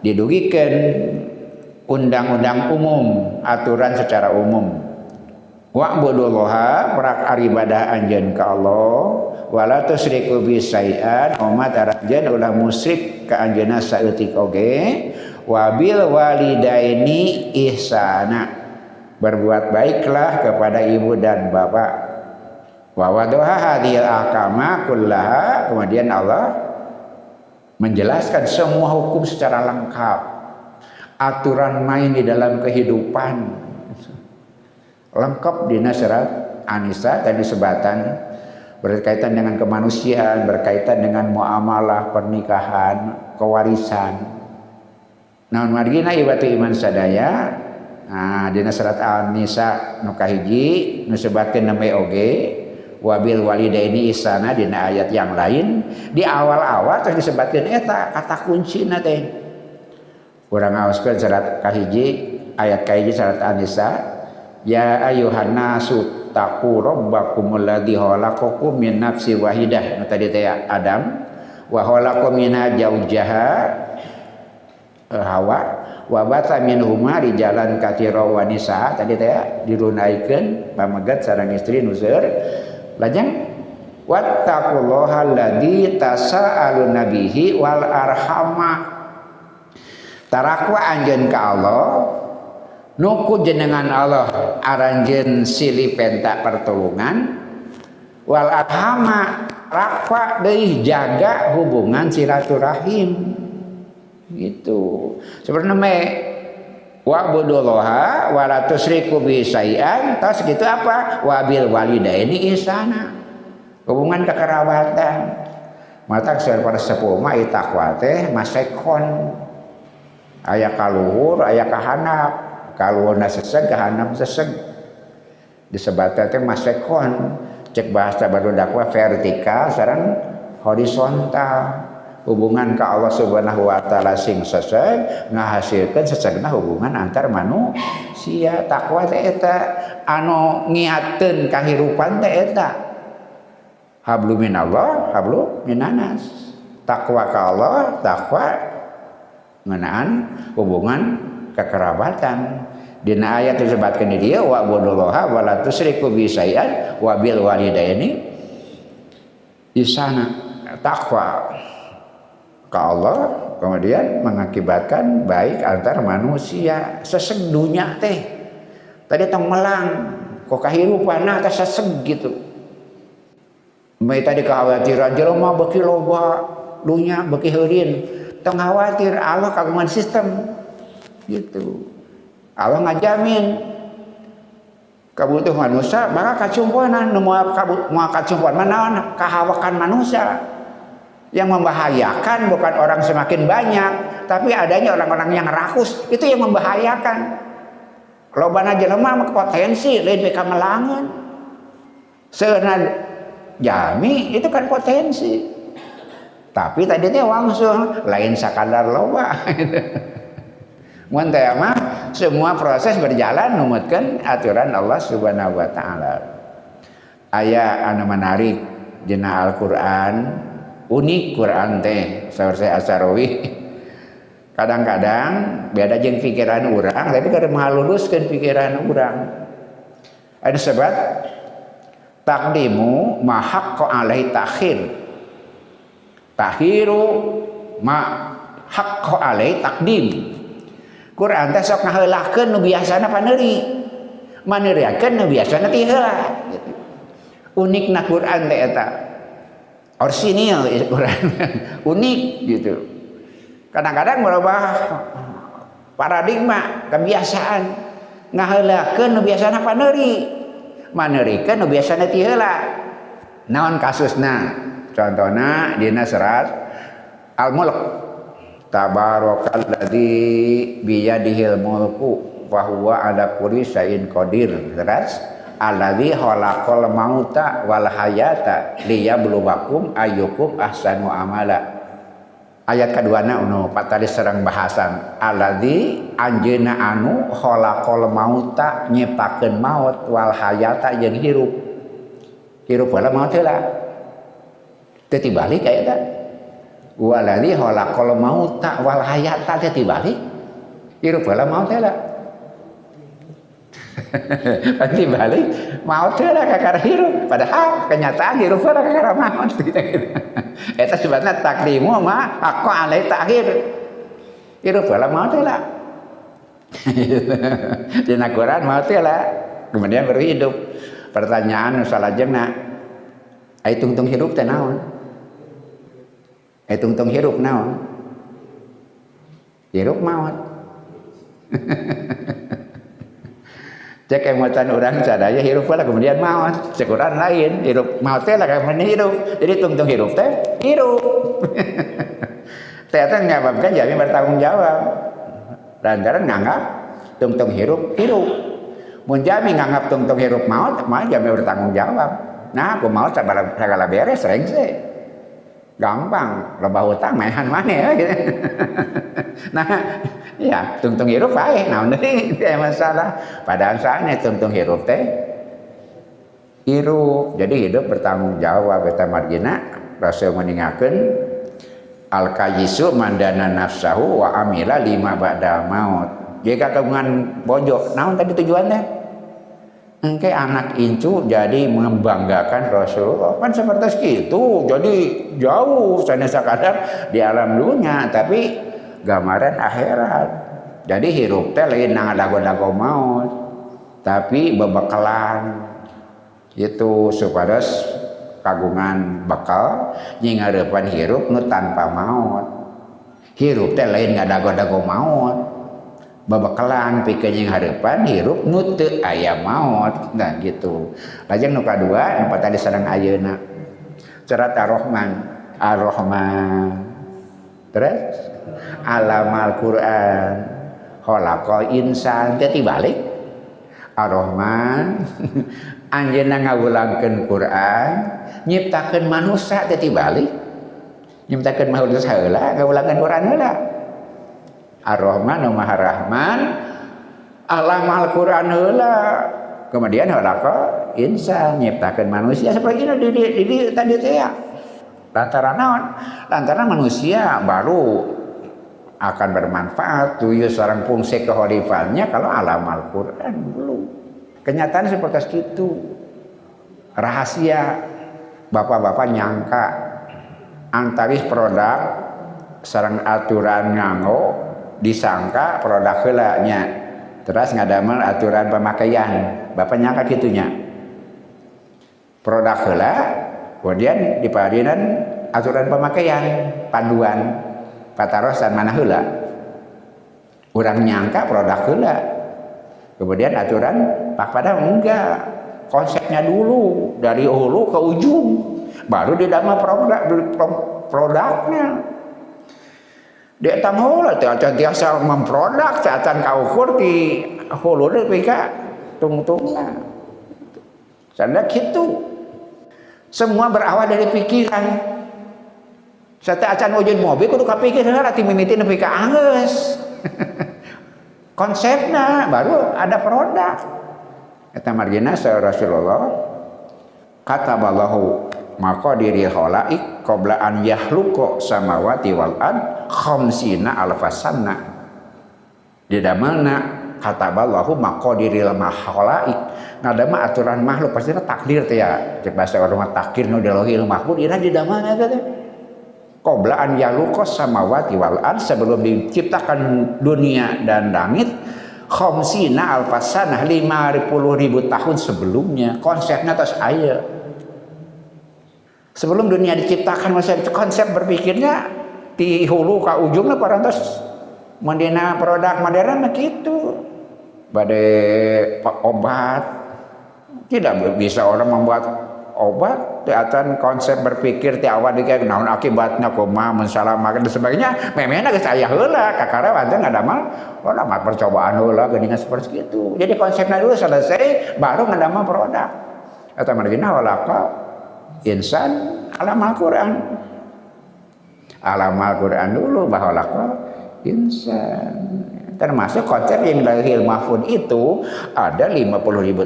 didugikan undang-undang umum, aturan secara umum. Wa'budullaha, perak ibadah anjeun ka Allah, wala tusyriku bi syai'an, umat arajan ulah musyrik ka anjeunna saeutik oge, wabil walidaini ihsana, berbuat baiklah kepada ibu dan bapak. Wa wadaha hadhil ahkama kullaha, kemudian Allah menjelaskan semua hukum secara lengkap, aturan main di dalam kehidupan lengkap di surat An-Nisa tadi sebatan berkaitan dengan kemanusiaan, berkaitan dengan muamalah, pernikahan, kewarisan. Namun margina ibatu iman sadaya. Nah, di surat An-Nisa nu kahiji nu sebatkeun neme oge wabil walidaini ihsana, dina ayat yang lain di awal-awal terus disebutkeun eta kata kuncina teh. Urang ngaoskeun surat kahiji ayat kahiji surat An-Nisa. Ya ayuhan nasu taqu rabbakumul ladzi khalaqakum min nafsin wahidah. Nah, tadi teh Adam wa khalaqa minha zawjaha Hawa wa bata minhuma rijalan katsira wa nisaa. Tadi teh dirunaikeun pamegat sareng istri nuseur. Lajeng wattaqullaha alladzi tasaaluna bihi wal arhama. Tarakwa anjeun ka Allah nuku jenengan Allah aranjeun silih penta pertolongan, wal arhama rakwa deui jaga hubungan silaturahim gitu. Sebenarnya wa'budullaha wa la tusyriku bi syai'an, tos gitu apa? Wabil walidaini ihsana, hubungan kekerabatan. Mata keur para sepuh mah takwa teh masekon, aya kaluhur aya kahandap. Kaluhurna seseg kahandap seseg, disebutna teh masekon. Cek bahasa barudak wa vertikal sareng horizontal, hubungan ka Allah Subhanahu wa taala sing seseg ngahasilkeun sesegna hubungan antar manusia. Takwa teh eta anu ngiatkeun kahirupan teh eta hablu minallah hablu minanas. Takwa ka Allah, takwa ngeunaan hubungan kekerabatan. Dina ayat disebutkeun di dieu wa'budullaha wa la tusyriku bi syai'an wa bil walidaini ihsana. Takwa ke Allah kemudian mengakibatkan baik antar manusia. Seseg dunya teh tadi tong melang kok kahirupanna teh seseg gitu. Mai tadi kekhawatiran jelema beuki loba dunya beuki heureun, tong khawatir Allah kagungan sistem gitu. Allah ngajamin kabutuhan manusia bakal kacumpuanan, moal kacumpuan manaon kahawakan manusia. Yang membahayakan bukan orang semakin banyak, tapi adanya orang-orang yang rakus, itu yang membahayakan. Lobana jelema potensi lain beka melangeun. Seunna jami itu kan potensi. Tapi tadi teh langsung lain sakadar loba. Mun teh mah semua proses berjalan numutkeun aturan Allah Subhanahu wa taala. Aya anu menarik dina Al-Qur'an, unik Quran teh saur saya Asarawi. Kadang-kadang beda jeung pikiran urang tapi kada mahaluruskeun pikiran urang. Anu sebab taqdimu ma haqqo alaihi takhir. Takhiru ma haqqo alaihi taqdim. Quran teh sok ngaheulakeun nu biasana paneuri. Maneuriakeun nu biasana ti heula gitu. Unikna Quran teh eta. Orsinil Quran. Unik gitu. Kadang-kadang merubah paradigma kebiasaan ngaheulakeun nu biasana paneuri. Maneurikeun nu biasana ti heula. Naon kasusna? Contohna dina surat Al-Mulk. Tabarakalladzi biyadihil mulku wa huwa ala kulli syai'in qadir. Terus alladzi khalaqal mauta wal hayata liyabluwakum ayyukum ahsanu amala. Ayat kaduana anu patali sareng bahasan alladzi anjeunna anu khalaqal mauta nyiptakeun maut wal hayata jeung hirup. Hirup heula maut heula. Teu tibalik aya eta. Waladzi khalaqal mauta wal hayata teh tibalik. Hirup heula maut heula. Pasti balik maut heula kakara hirup. Padahal kenyataan hirup heula kakara maut. Eta sebabna takdimu mah haqqo alaihi ta'khir. Hirup heula maut heula. Dina Quran maut heula. Kemudian baru hidup. Pertanyaan nu salajengna ai tungtung hirup teh naon? Tungtung hirup naon? Hirup maut. Cek emotan orang sadaya hirup lah kemudian maut. Cek orang lain hirup maut teh lah kemudian hirup. Jadi tungtung hirup teh hirup. Ternyata nyababkan jami bertanggung jawab. Lantaran nganggap tungtung hirup hirup. Mun jami nganggap tungtung hirup maut, mah jami bertanggung jawab. Nah, aku maut sagala beres rengse. Gampang, loba hutang maehan maneh ya gitu. Nah, ya tungtung hirup bae, naon deui teh masalah. Padahal sanes tungtung hirup teh hirup. Jadi hidup bertanggung jawab eta margina Rasul meningakeun al-qayyisu mandana nafsahu wa amila lima ba'da maut. Jika kagungan bojo, naon tadi tujuannya? Engke anak incu jadi membanggakan Rasulullah kan seperti itu, jadi jauh sanes sakadar di alam dunia tapi gambaran akhirat. Jadi hirup teh lain ngadago-dago maut tapi bebekalan itu supados kagungan bekal nying hareupan hirup nu tanpa maut. Hirup teh lain ngadago-dago maut babakalan pikeun yang harapan hirup nu teu aya maut. Nah gitu. Lajeng nu kadua nu tadi sareng ayeuna surat Ar-Rahman. Terus alamal Quran khalaqa insan teh tibalik. Ar-Rahman anjeunna ngawulangkeun Quran nyiptakeun manusia teh tibalik. Nyiptakeun manusia heula ngawulangkeun Quran heula. Ar-Rahman Maha Rahman alam Al-Quran heula kemudian khalaqa insan nyiptakeun manusia seperti ini di tadi teh ya. Lantaran naon? Lantaran manusia baru akan bermanfaat tujuh sareng fungsi keholifannya kalau alam Al-Quran belum. Kenyataan seperti itu. Rahasia bapak-bapak nyangka antaris produk sareng aturan nganggo disangka produk heula nya terus ngadamel aturan pemakaian bapak nyangka kitunya produk heula kemudian dipadinan aturan pemakaian panduan patarosan mana heula urang nyangka produk heula kemudian aturan pak pada enggak konsepnya dulu dari hulu ke ujung baru didamel produknya. Dia tanggola teh acan tiasa memproduk acan kaukur di hulu teh pika tungtungna. Sanda kitu. Semua berawal dari pikiran. Sate acan wujud mobil kudu kapikir heula ti mimiti nepi ka anggeus. konsepnya baru ada produk. Eta margina Rasulullah kataballahu maqadiril khalaiq qabla an yakhluqa samawati wal ard khamsina alfasanna. Di dalamna kataballahu maqadiril khalaiq. Ngadama aturan makhluk pasti takdir teh ya. Cek bahasa orang takdir nu di lauhil mahfuz ira di dalamna teh. Qabla an yakhluqa samawati wal ard sebelum diciptakan dunia dan langit khamsina alfasanah 50.000 tahun sebelumnya. Konsepnya terus aya. Sebelum dunia diciptakan masih konsep berpikirnya di hulu ka ujungna parantos mandina produk modern kitu. Bade obat tidak bisa orang membuat obat teatan konsep berpikir ti awal dikae naon akibatna kumaha mensalamakeun dan sebagainya memena geus aya heula kakarawan teh ngadamal percobaan heula geuningan seperti itu. Jadi konsepnya dulu selesai baru ngadamal produk. Eta margina walaqa insan alamal Quran. Alamal Quran dulu bahwa laqa insan. Termasuk konsep yang lahir mahfud itu ada 50.000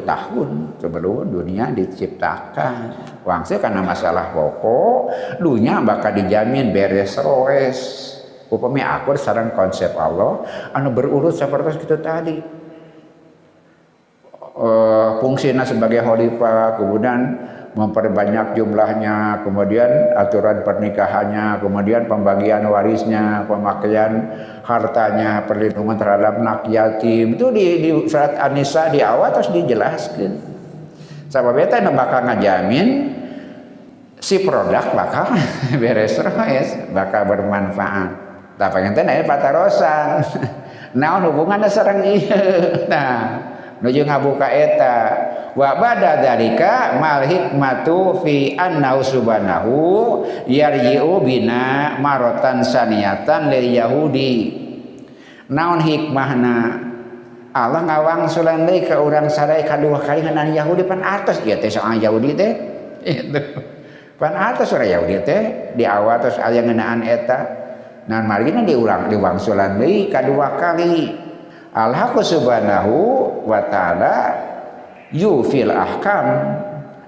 tahun sebelum dunia diciptakan. Wangse karena masalah pokok, dunia bakal dijamin beres roes. Upami akur sareng konsep Allah anu berurut seperti itu tadi. Fungsinya sebagai khalifah, kemudian memperbanyak jumlahnya, kemudian aturan pernikahannya, kemudian pembagian warisnya, pemakaian hartanya, perlindungan terhadap anak yatim. Itu di surat An-Nisa di awal terus dijelaskan. Sabab eta nu bakal ngajamin si produk bakal beres roes, bakal bermanfaat. Tah panganten aya patarosan. Naon hubunganna sareng ieu? Nah, nuju ngabuka eta wa ba'da dzalika mal hikmatu fi annahu subhanahu yarji'u bina maratan saniyatan lil yahudi. Naon hikmahna Allah ngawangsulan deui ka urang sadaya kadua kali ngan Yahudi pan atos ieu teh soal Yahudi teh itu pan atos urang Yahudi teh di awal terus aya ngeunaan eta nah margina diulang diwangsulan deui kadua kali. Al-Haqq subhanahu wa ta'ala yufil ahkam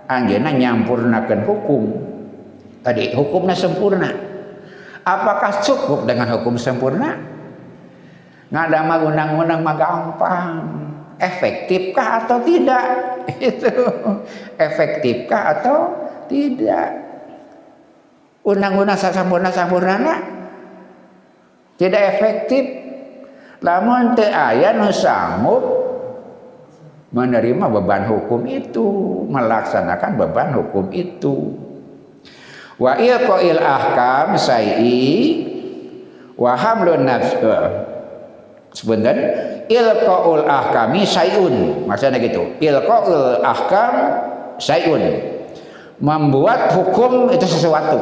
anjeunna nyampurnakeun hukum. Tadi hukumnya sempurna. Apakah cukup dengan hukum sempurna? Ngadama undang-undang mah gampang. Efektifkah atau tidak? Itu. Efektifkah atau tidak? Undang-undang sasampurna-sampurnana tidak efektif. Lamun teu aya nu sanggup menerima beban hukum itu, melaksanakan beban hukum itu. Wa ilqail ahkam syai'i wa hamlun nafs. Sebentar, ilqaul ahkami syai'un. Maksudnya gitu. Ilqaul ahkam syai'un. Membuat hukum itu sesuatu.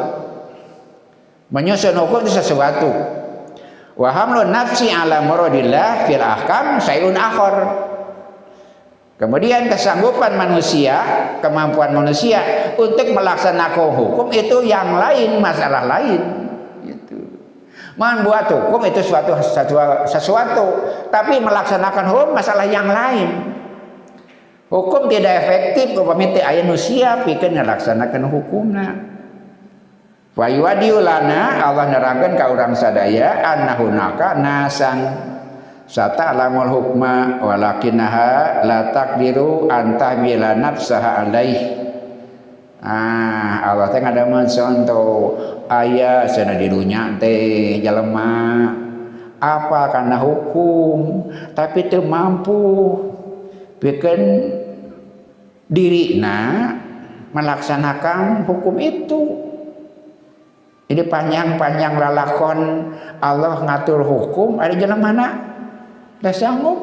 Menyusun hukum itu sesuatu. Wa hamlun nafsi ala muradillah fil ahkam syai'un akhar. Kemudian kesanggupan manusia, kemampuan manusia untuk melaksanakan hukum itu yang lain, masalah lain gitu. Membuat hukum itu sesuatu, tapi melaksanakan hukum masalah yang lain. Hukum tidak efektif upami teu aya nu siap pikeun ngalaksanakeun hukumna. Wa yuwadiyulana Allah nerangkeun ka urang sadaya annahu naka nasan sata'lamul hukma walakinaha la taqdiru an tahmila nafsaha alaih. Allah teh ngadameun contoh aya cenah di dunya teh jelema apa kana hukum tapi teu mampu pikeun dirina melaksanakan hukum itu. Jadi panjang-panjang lalakon Allah ngatur hukum ada jelemana da sanggup.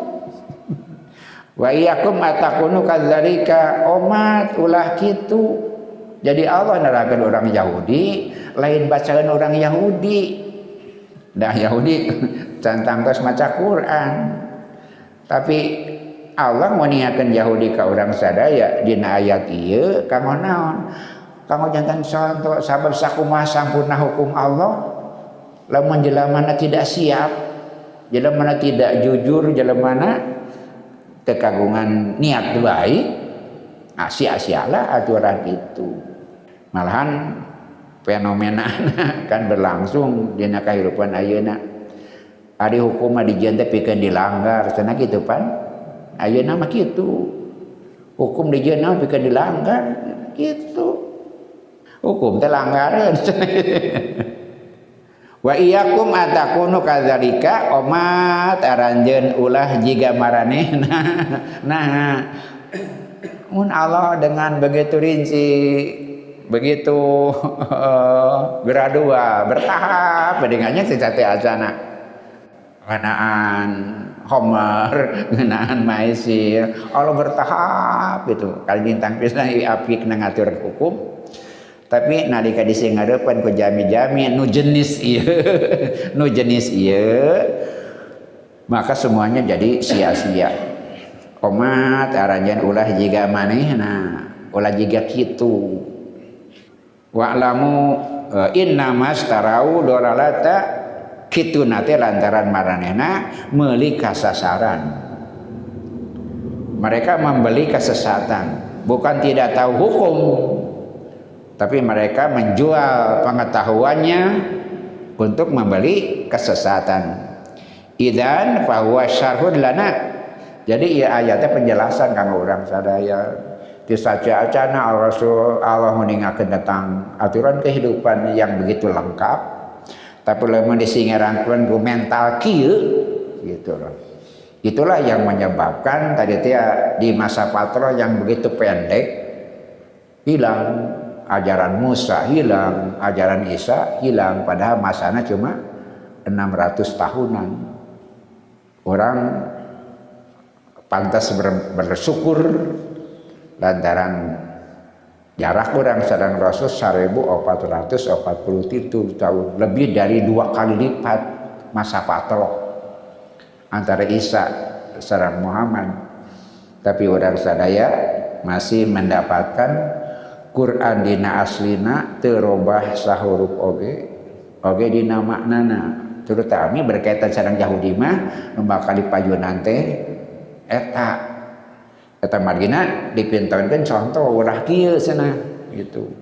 Wa iyyakum atakunu kadzalika umat ulah kitu. Jadi Allah nerangkeun orang Yahudi lain bacaan orang Yahudi. Dah Yahudi cantang tos maca Quran. Tapi Allah ngoniakeun Yahudi ka urang sadaya dina ayat ieu kanggo naon? Kanggo jantan contoh sabab sakumaha sampurna hukum Allah lamun jelamana tidak siap Jelemana tidak jujur, jelemana tekagungan niat baik, sia-sialah aturan itu. Malahan fenomena kan berlangsung dina kehidupan ayeuna. Ari hukum mah dijieun teh pikeun dilanggar, cenah kitu pan. Ayeuna mah kitu. Hukum dijieun mah pikeun dilanggar, kitu. Hukum teh langgareun. Wa iyyakum atakunu kadzalika omat aranjeun ulah jiga maranehna. Nah, mun Allah dengan begitu rinci, begitu gradual, bertahap, dengannya sejati asana. Ngenaan Homer, ngenaan Maisir, Allah bertahap itu. Kali bintang pisna apik ngatur hukum. Tapi nalika disingarepan ku jami-jami nu jenis ieu maka semuanya jadi sia-sia. Omat aranjeun ulah jiga manehna, ulah jiga kitu. Wa'lamu innamas tarau dolalata kituna teh lantaran maranehna meuli kasasaran. Mereka membeli kesesatan, bukan tidak tahu hukum. Tapi mereka menjual pengetahuannya untuk membeli kesesatan. Idzan fa huwa syarhun lana. Jadi ieu ayatnya penjelasan kanggo urang sadaya. Disaja acana Rasul Allah meningakeun tentang aturan kehidupan yang begitu lengkap. Tapi lamun disingerangkeun ku mental kieu gitu loh. Itulah yang menyebabkan tadi di masa Fatro yang begitu pendek hilang. Ajaran Musa hilang, ajaran Isa hilang, padahal masanya cuma 600 tahunan. Orang pantas bersyukur lantaran jarak orang sedang Rasul 1447 tahun, lebih dari 2 kali lipat masa Fatro antara Isa dan Muhammad. Tapi orang sadaya masih mendapatkan Quran dina aslina teu robah sahuruf oge dina maknana, terutama berkaitan sareng Yahudi mah nu bakal dipayunan teh eta margina dipintonkeun contoh ulah kieu cenah gitu.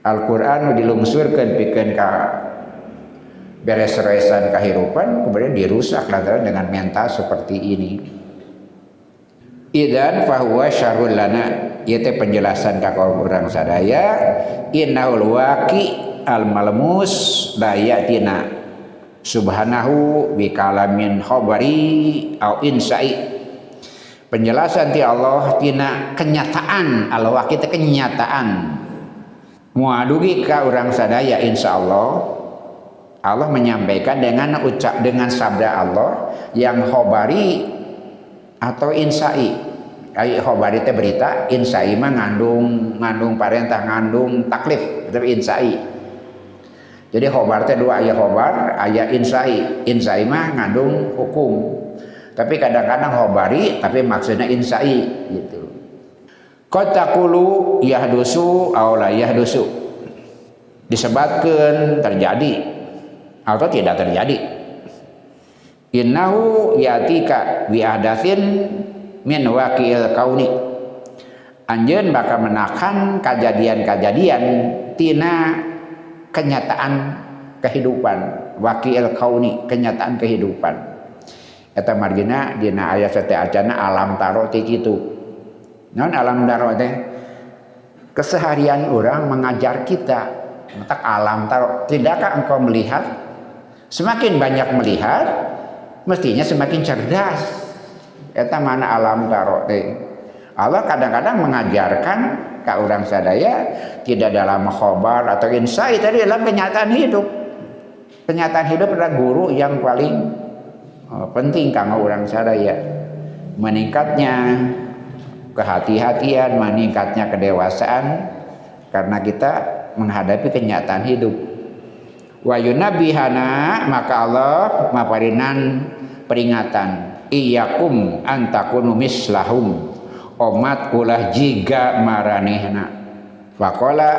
Al-Qur'an nu dilungsurkeun pikeun ka beres-beresan kahirupan kemudian dirusak lantaran dengan mental seperti ini. Idzan fa huwa syarrul lana. Ieu teh penjelasan ka urang sadaya, innaul waqi al malmus la yatina subhanahu bi kalamin khabari au insai. Penjelasan ti Allah tina kenyataan, al waqi teh kenyataan. Muadugi ka urang sadaya insyaallah Allah menyampaikan dengan sabda Allah yang khabari atau insai. Ai khabari teh berita, insai mah ngandung parentah, ngandung taklif, tapi insai. Jadi khabar teh dua, aya khabar, aya insai. Insai mah ngandung hukum. Tapi kadang-kadang khabari tapi maksudnya insai gitu. Qad taqulu yahdusu aw la yahdusu. Disebutkeun terjadi atau tidak terjadi. Innahu yatika bi ahdatsin min waqi'il kauni. Anjeun bakal menakan kejadian-kejadian tina kenyataan kehidupan, waqi'il kauni, kenyataan kehidupan. Eta margina dina ayat teh acana alam taro teh kitu. Naon alam taro teh? Keseharian orang mengajar kita. Matak alam taro, tidakkah engkau melihat? Semakin banyak melihat, mestinya semakin cerdas. Eta mana alam taro teh. Allah kadang-kadang mengajarkan ke orang sadaya tidak dalam khabar atau insight, tadi dalam kenyataan hidup. Kenyataan hidup adalah guru yang paling penting kanggo orang sadaya. Meningkatnya kehati-hatian, meningkatnya kedewasaan karena kita menghadapi kenyataan hidup. Wa yunabihana, maka Allah maparinan peringatan. Iyakum antakunu mislahum, omat ulah jiga maranehna. Faqala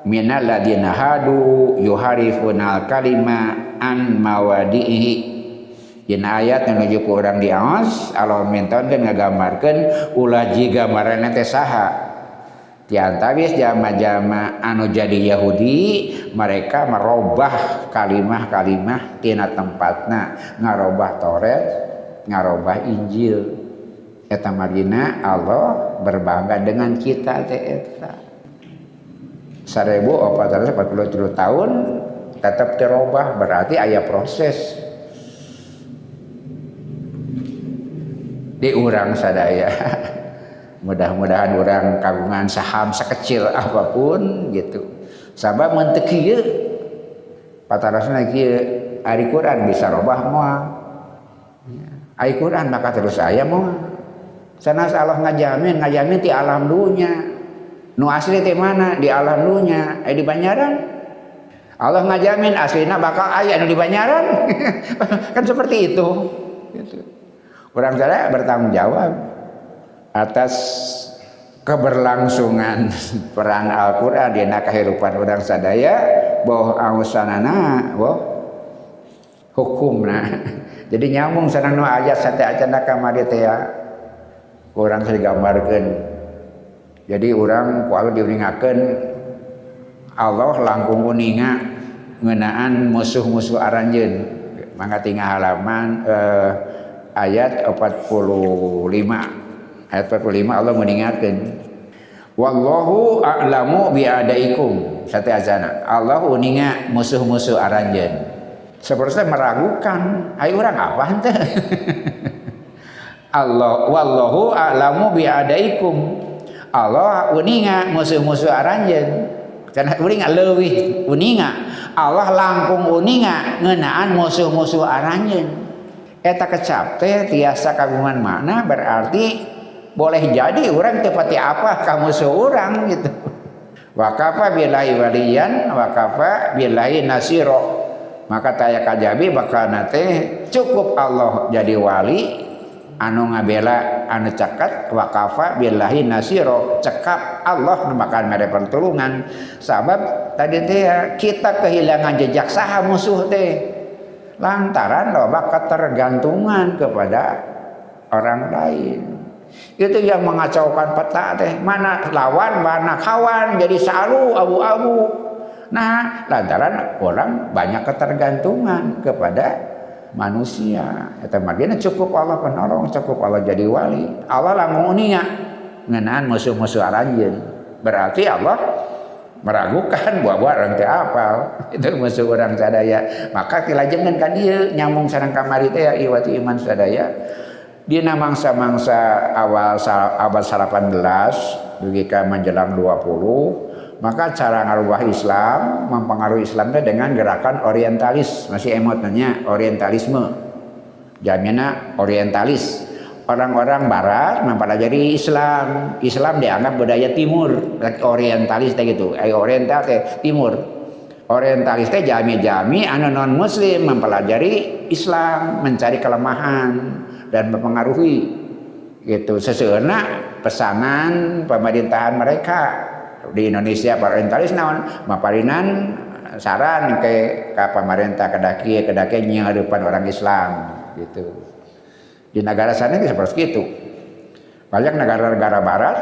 minal ladina hadu yuharifunal kalima an mawadihi, Dina ayat menuju ku urang diaos Allah mintakeun ngagambarkeun ulah ji gambaranna teh saha. Ti antawis jama-jama anu jadi Yahudi mereka merubah kalimah-kalimah tina tempatna, ngarobah Taurat, ngarobah Injil. Eta margina Allah berbangga dengan kita teh eta. 1443 tahun tetap dirubah, berarti aya proses di urang sadaya. Mudah-mudahan urang kagungan saham sekecil apapun gitu. Sabab mun teu kieu patarasna kieu ari Quran bisa robah moal. Ari Quran maka terus aya moal. Sanas Allah ngajamin ti alam dunya. Nu asli teh mana? Di alam dunya, di Banyaran. Allah ngajamin aslina bakal aya nu di Banyaran. Kan seperti itu. Gitu. Urang sadaya bertanggung jawab atas keberlangsungan peran Al-Qur'an dina kahirupan urang sadaya boh ausanana boh hukumna. Jadi nyambung sareng nu ayat sate acana kamari teh urang digambarkeun. Jadi urang ku Allah diuningakeun Allah langkung uninga ngeunaan musuh-musuh aranjeun. Mangga tinggal halaman ayat 45. Ayat 45 Allah mengingatkan wallahu a'lamu bi'adaikum sate azana Allah uninga musuh-musuh aranjeun seperti meragukan ai urang apa henteu Allah wallahu a'lamu bi'adaikum Allah uninga musuh-musuh aranjeun cenah uninga leuwih uninga Allah langkung uninga ngeunaan musuh-musuh aranjeun eta kecap teh tiasa kagungan makna berarti boleh jadi orang tepati apa kamu seorang gitu. Wakafa billahi waliyan, wakafa billahi nasiro. Maka taya kajabi bakal nate cukup Allah jadi wali anu ngabela anu cakat wakafa billahi nasiro cekap Allah bakal mere pertulungan. Sabab tadi teh kita kehilangan jejak saha musuh teh lantaran loba ketergantungan kepada orang lain. Itu yang mengacaukan peta teh mana lawan mana kawan jadi salu abu-abu. Nah lantaran orang banyak ketergantungan kepada manusia. Eta margina cukup Allah penolong, cukup Allah jadi wali. Allah lamun uninga ngeunaan musuh-musuh aranjeun. Berarti Allah meragukan buah-buah orang teh apal itu musuh orang sadaya. Maka kilajengan ka dieu nyambung sareng kamari teh iwati iman sadaya. Dina mangsa-mangsa awal abad 18 dugi ka menjelang 20 maka cara ngarubah Islam mempengaruhi Islamnya dengan gerakan orientalis masih emotnya orientalisme jamina orientalis orang-orang barat mempelajari Islam dianggap budaya timur orientalis teh gitu oriental teh timur orientalis teh jami-jami anu non muslim mempelajari Islam mencari kelemahan dan mempengaruhi gitu seseuna pesanan pemerintahan mereka di Indonesia para orientalis naon maparinan saran ke pemerintah kedaki nyieureuppan orang Islam gitu di negara sana itu seperti itu banyak negara-negara barat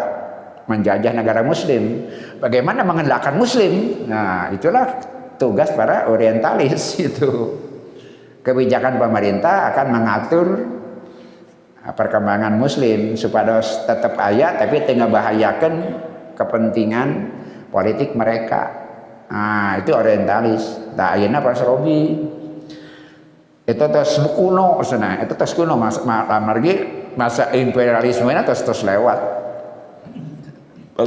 menjajah negara muslim bagaimana mengendalikan muslim nah itulah tugas para orientalis itu kebijakan pemerintah akan mengatur perkembangan muslim supaya tetap aya tapi teu ngabahayakeun kepentingan politik mereka. Nah, itu orientalis. Da ayeuna pas Robi. Itu tos kuno cenah, itu tos kuno margi masa imperialismenya tos lewat.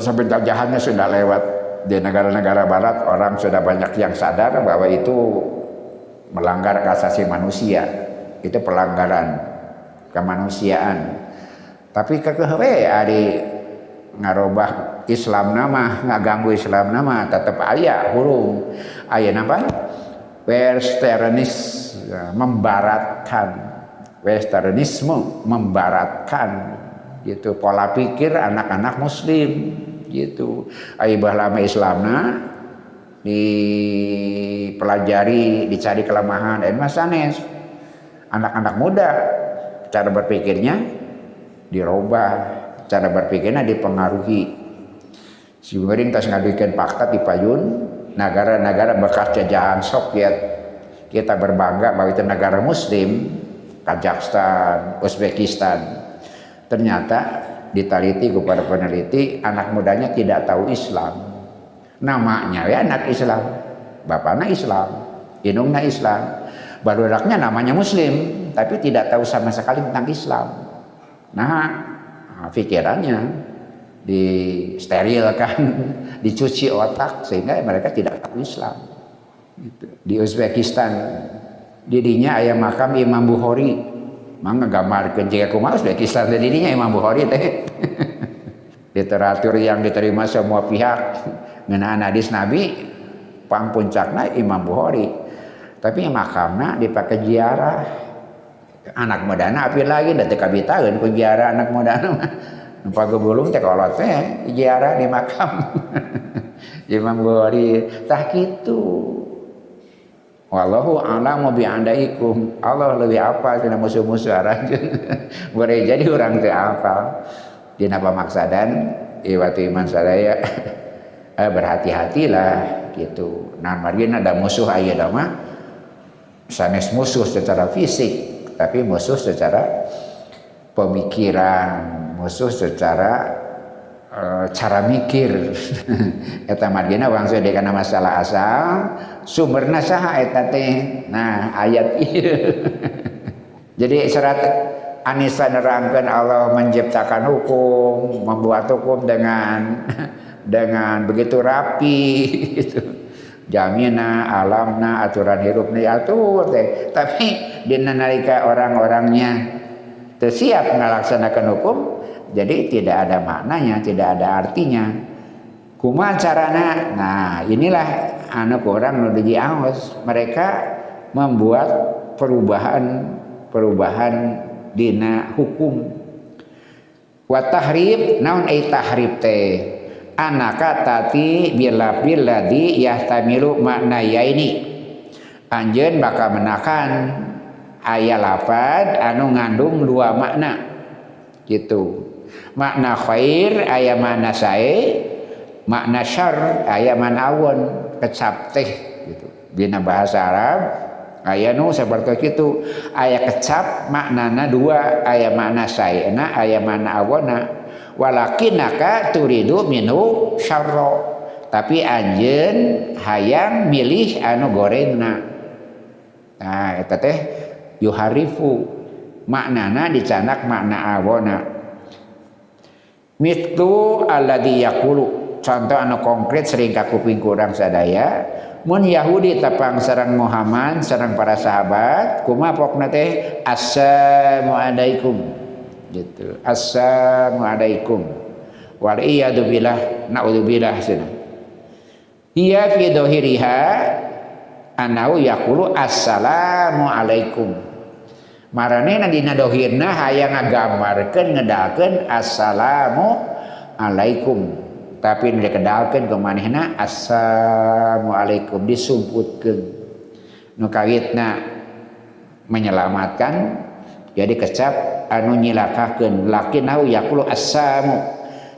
Sampai penjajahannya sudah lewat di negara-negara barat orang sudah banyak yang sadar bahwa itu melanggar hak asasi manusia. Itu pelanggaran kemanusiaan. Tapi kekeh we ari ngarobah Islam nama ngaganggu Islam nama tetap aya hurung aya napa westernisme membaratkan gitu pola pikir anak-anak muslim gitu aya bahlama Islamna dipelajari dicari kelemahan dan sanes anak-anak muda cara berpikirnya dirubah, cara berpikirnya dipengaruhi. Si Mering tas ngaduikeun fakta di payun negara-negara bekas jajahan Soviet. Kita berbangga bahwa itu negara muslim, Kazakhstan, Uzbekistan. Ternyata diteliti kepada peneliti, anak mudanya tidak tahu Islam. Namanya ya anak Islam, bapaknya Islam, indungnya Islam. Barudaknya namanya muslim, tapi tidak tahu sama sekali tentang Islam. Nah, pikirannya disterilkan, dicuci otak sehingga mereka tidak tahu Islam. Di Uzbekistan didinya aya makam Imam Bukhari, mangga gambarkeun jika kumaha Uzbekistan didinya Imam Bukhari teh. Literatur yang diterima semua pihak ngeunaan hadis Nabi pang puncakna Imam Bukhari. Tapi makamna dipakai ziarah. Anak mudana api lagi da teu kabitaeun ku ziarah anak mudana mah. Nu pagubulung teh kolot teh ziarah di makam Imam Bukhari tah kitu. Wallahu a'lamu bi andaikum. Allah lebih apa tina musuh-musuh arajeun. Boleh jadi urang teu hafal. Dina pamaksadan iwatu iman sadaya berhati-hatilah gitu. Nah, margina ada musuh aya da mah sanes musuh secara fisik, tapi musuh secara pemikiran, musuh secara cara mikir. Eta margina wangsul dekana masalah asal sumberna saha eta teh. Nah, ayat ieu. Jadi serat Anisa nerangkeun Allah menciptakan hukum, membuat hukum dengan begitu rapi gitu. Jamina, alamna, aturan hirupna diatur teh. Tapi dina nalika orang-orangnya teu siap ngalaksanakeun hukum, jadi tidak ada maknanya, tidak ada artinya. Kumaha carana? Nah, inilah anu kurang nu diaos. Mereka membuat perubahan dina hukum. Wa tahrib naon ai tahrib teh? Anaka tati bilafdil ladzi yahtamilu makna yaini. Anjeun bakal menakan aya lafaz anu ngandung dua makna. Gitu. Makna khair aya makna sae, makna syarr aya makna awon, kecap teh gitu. Dina bahasa Arab aya nu saperti kitu, aya kecap maknana dua, aya makna saena, aya makna awona. Walakinaka turidu minhu syarra, tapi anjeun hayang milih anu gorengna. Nah, eta teh yuharifu, maknana dicanak makna awona. Mitlu alladzi yaqulu, contoh anu konkret sering ka kuping kurang sadaya, mun Yahudi tepang sareng Muhammad sareng para sahabat kumaha pokna teh assalamu alaikum gitu, assalamu alaikum wal iyadu billah naudzubillah sana. Iya fi dhahiriha anau yaqulu assalamu alaikum, maranehna dina dohirna hayang ngagambarkeun ngedakeun assalamu alaikum, tapi nu dikedalkeun ka manehna assalamu alaikum, disumputkeun. Nu kawitna menyelamatkan jadi kecap anu nyilakakeun, lakinnahu yaqulu assalamu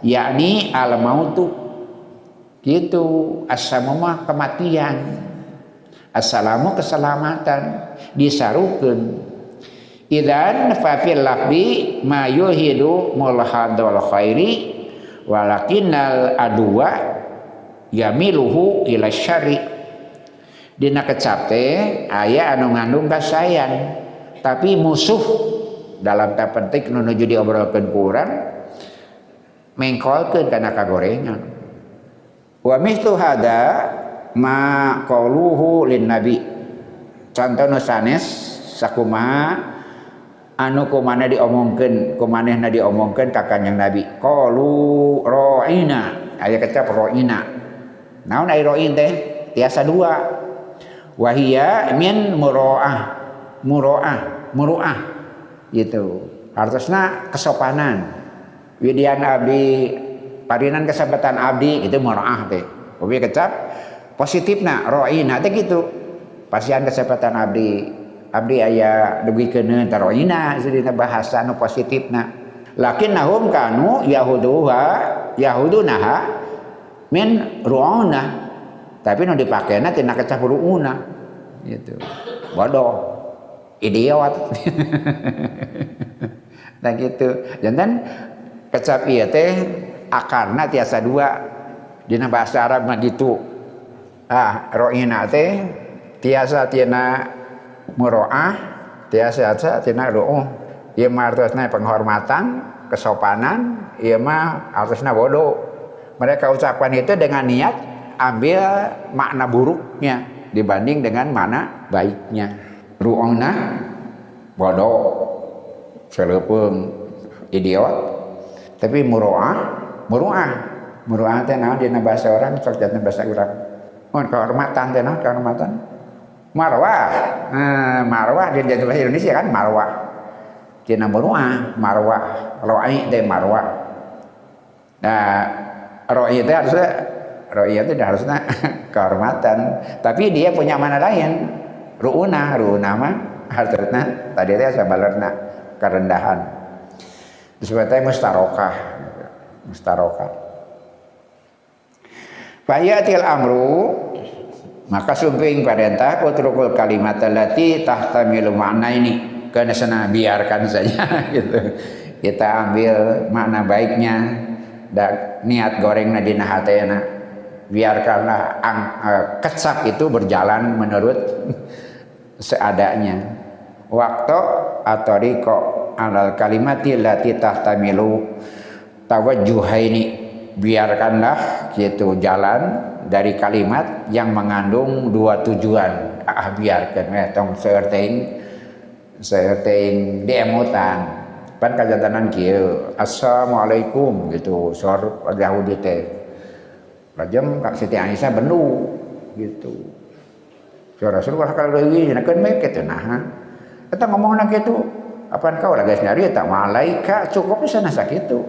yakni al mautu gitu. Assalamu mah kematian, assalamu keselamatan, disarukeun. Idzan fa fil lafzi ma yuhidu mulhadul khairi walakinnal adwa yamiluhu ila syarri. Dina kecap teh aya anu ngandung kasayan, tapi musuh dalam tanda petik nu nuju diobrolkeun ku urang mengkolkeun kana kagorengan. Wa mithlu hada ma qauluhu lin nabi, contoh nu sanes sakumaha anu kumaneh diomongkeun, kumanehna diomongkeun ka kanjeng Nabi. Qalu ra'ina, aya kecap ra'ina. Naon ai ra'in teh? Tiasa dua. Wa hiya min muru'ah gitu. Artosna kesopanan. Widian abdi parinan kesabatan abdi itu muru'ah teh. Ubi kecap positifna ra'ina teh gitu. Pasian kesabatan abdi abdi aya dugikeun taroina sedina bahasa nu positifna. Lakinnahum kanu yahudunaha min ru'una, tapi nu dipakena tina kecap ru'una gitu. Bodoh, idiot. Nah gitu. Jantan kecap ieu teh akarna tiasa dua dina bahasa Arab mah gitu. Ro'ina teh tiasa tina muro'ah, tiasa tina ru'uh. Ieu mah artosna penghormatan, kesopanan, ieu mah artosna bodoh. Mereka ucapan itu dengan niat ambil makna buruknya dibanding dengan makna baiknya. Ru'una bodoh, seleupeung, idiot. Tapi muru'ah teh naon dina bahasa orang, sok dina bahasa urang. Mun kehormatan teh naon kehormatan? Marwah. Marwah di bahasa Indonesia kan marwah. Tina muru'ah, marwah, ro'i teh marwah. Nah, ro'i teh harusnya kehormatan, tapi dia punya mana lain. Ru'una mah harusnya tadi teh sabalerna kerendahan. Disebutnya mustarokah. Fayatil amru, maka sumping perintah utrukul kalimat allati tahtamilu makna ini. Karena sana biarkan saja gitu. Kita ambil makna baiknya dan niat gorengna dina hatena. Biarkanlah kecap itu berjalan menurut seadanya. Waktu atau riko alal kalimati lati tahtamilu tawajjuhaini, biarkanlah gitu jalan dari kalimat yang mengandung dua tujuan. Biarkan tong seurteuing diemutan pan kajatanan kieu assalamualaikum gitu sor Yahudi teh lajem Kak Siti Aisyah bendu gitu sor Rasulullah kalau deui cenah we kitu nah eta ngomongna kitu apaan kau lah guys nyari eta malaika cukup sana sakitu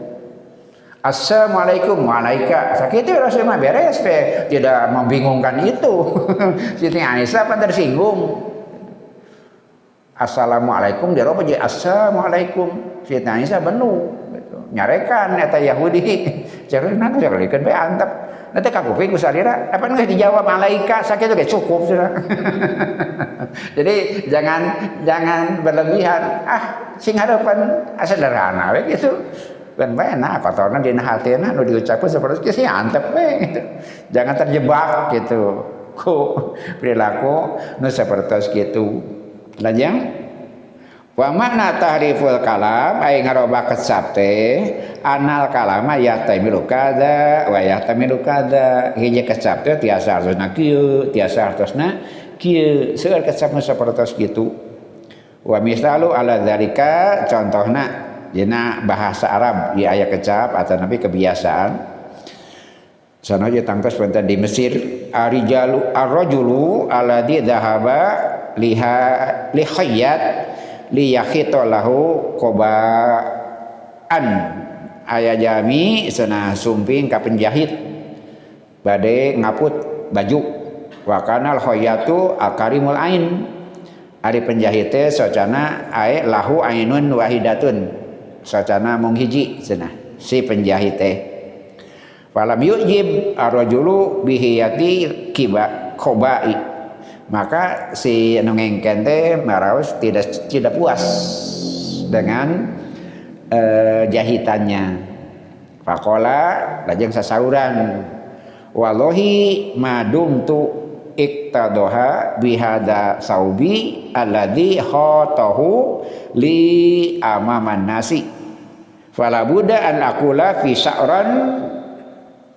assalamualaikum malaika sakitu Rasul mah beres teh tidak membingungkan itu. Siti Aisyah pan tersinggung. Assalamualaikum dia roba jadi assalamualaikum Siti Aisyah benu gitu. Nyarekan eta Yahudi carana teh sakalikeun bae antep nanti kakuping ku salira apa geus dijawab malaika sakitu ge cukup sudah. Jadi jangan berlebihan sing hareupan sederhana we gitu kan bae nah kotorna dina hatena nu diucapkeun saperti kieu antep we gitu. Jangan terjebak gitu ku perilaku nu sapertos kitu. Lajang wa makna tahriful kalam ai ngarobah kecap teh anal kalama yahtamilu kada wa yahtamilu kada. Hiji kecap teh tiasa artosna kieu tiasa artosna kieu seueur kecap nu sapertos kitu. Wa misalu ala dzalika contohna dina bahasa Arab ieu aya kecap atau nabi kebiasaan sanaja tangtos wonten di Mesir ar-rajulu alladzi dzahaba lihayyat liyakhita lahu qobaan aya jami cenah sumping ka penjahit bade ngaput baju wa kanal khayyatu akarimul ain ari penjahit teh socana ae lahu ainun wahidatun socana mung hiji cenah si penjahit teh falam yujib ar-rajulu bihiyati khobai maka si anu ngengken teh maraos tidak puas dengan jahitannya. Faqala lajeng sasauran wallahi madumtu iktadoha bihada saubi alladhi khatahu li amaman nasi fala budda an aqula fi sa'ran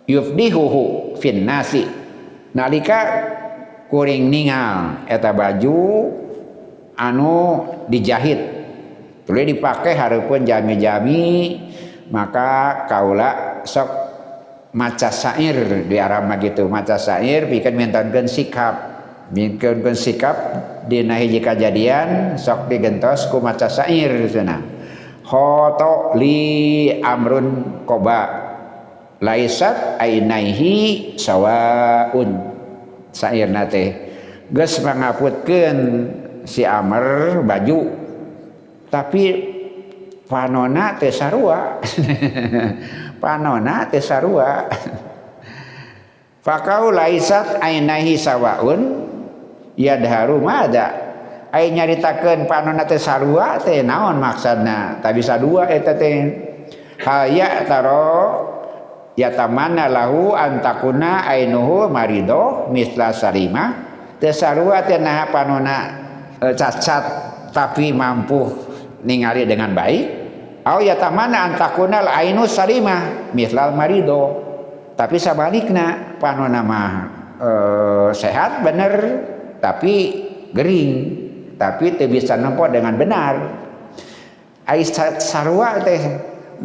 yufdihuhu fin nasi nalika kuring ningal eta baju anu dijahit tuluy dipake hareupeun jami-jami maka kaula sok maca syair di Arab mah gitu maca syair pikeun mintankeun sikap dina hiji kajadian sok digentos ku maca syair cenah khoto li amrun qoba laisat ainaihi sawaun sairna teh geus mangaputkeun si Amr baju, tapi panona teu sarua. Panona teu sarua. Fakau laisat ainahi sawaun yadharu mada. Ai nyaritakeun panona teu sarua teh naon maksudna? Tah bisa dua eta teh. Haya taro yatamana lahu antakuna ainuhu marido misla sarima. Teu sarua teh naha panona cacat tapi mampu ningali dengan baik. Au yatamana antakuna ainu sarima mislal marido. Tapi sabalikna panona mah sehat bener tapi gering, tapi teu bisa nempo dengan benar. Ai sarua teh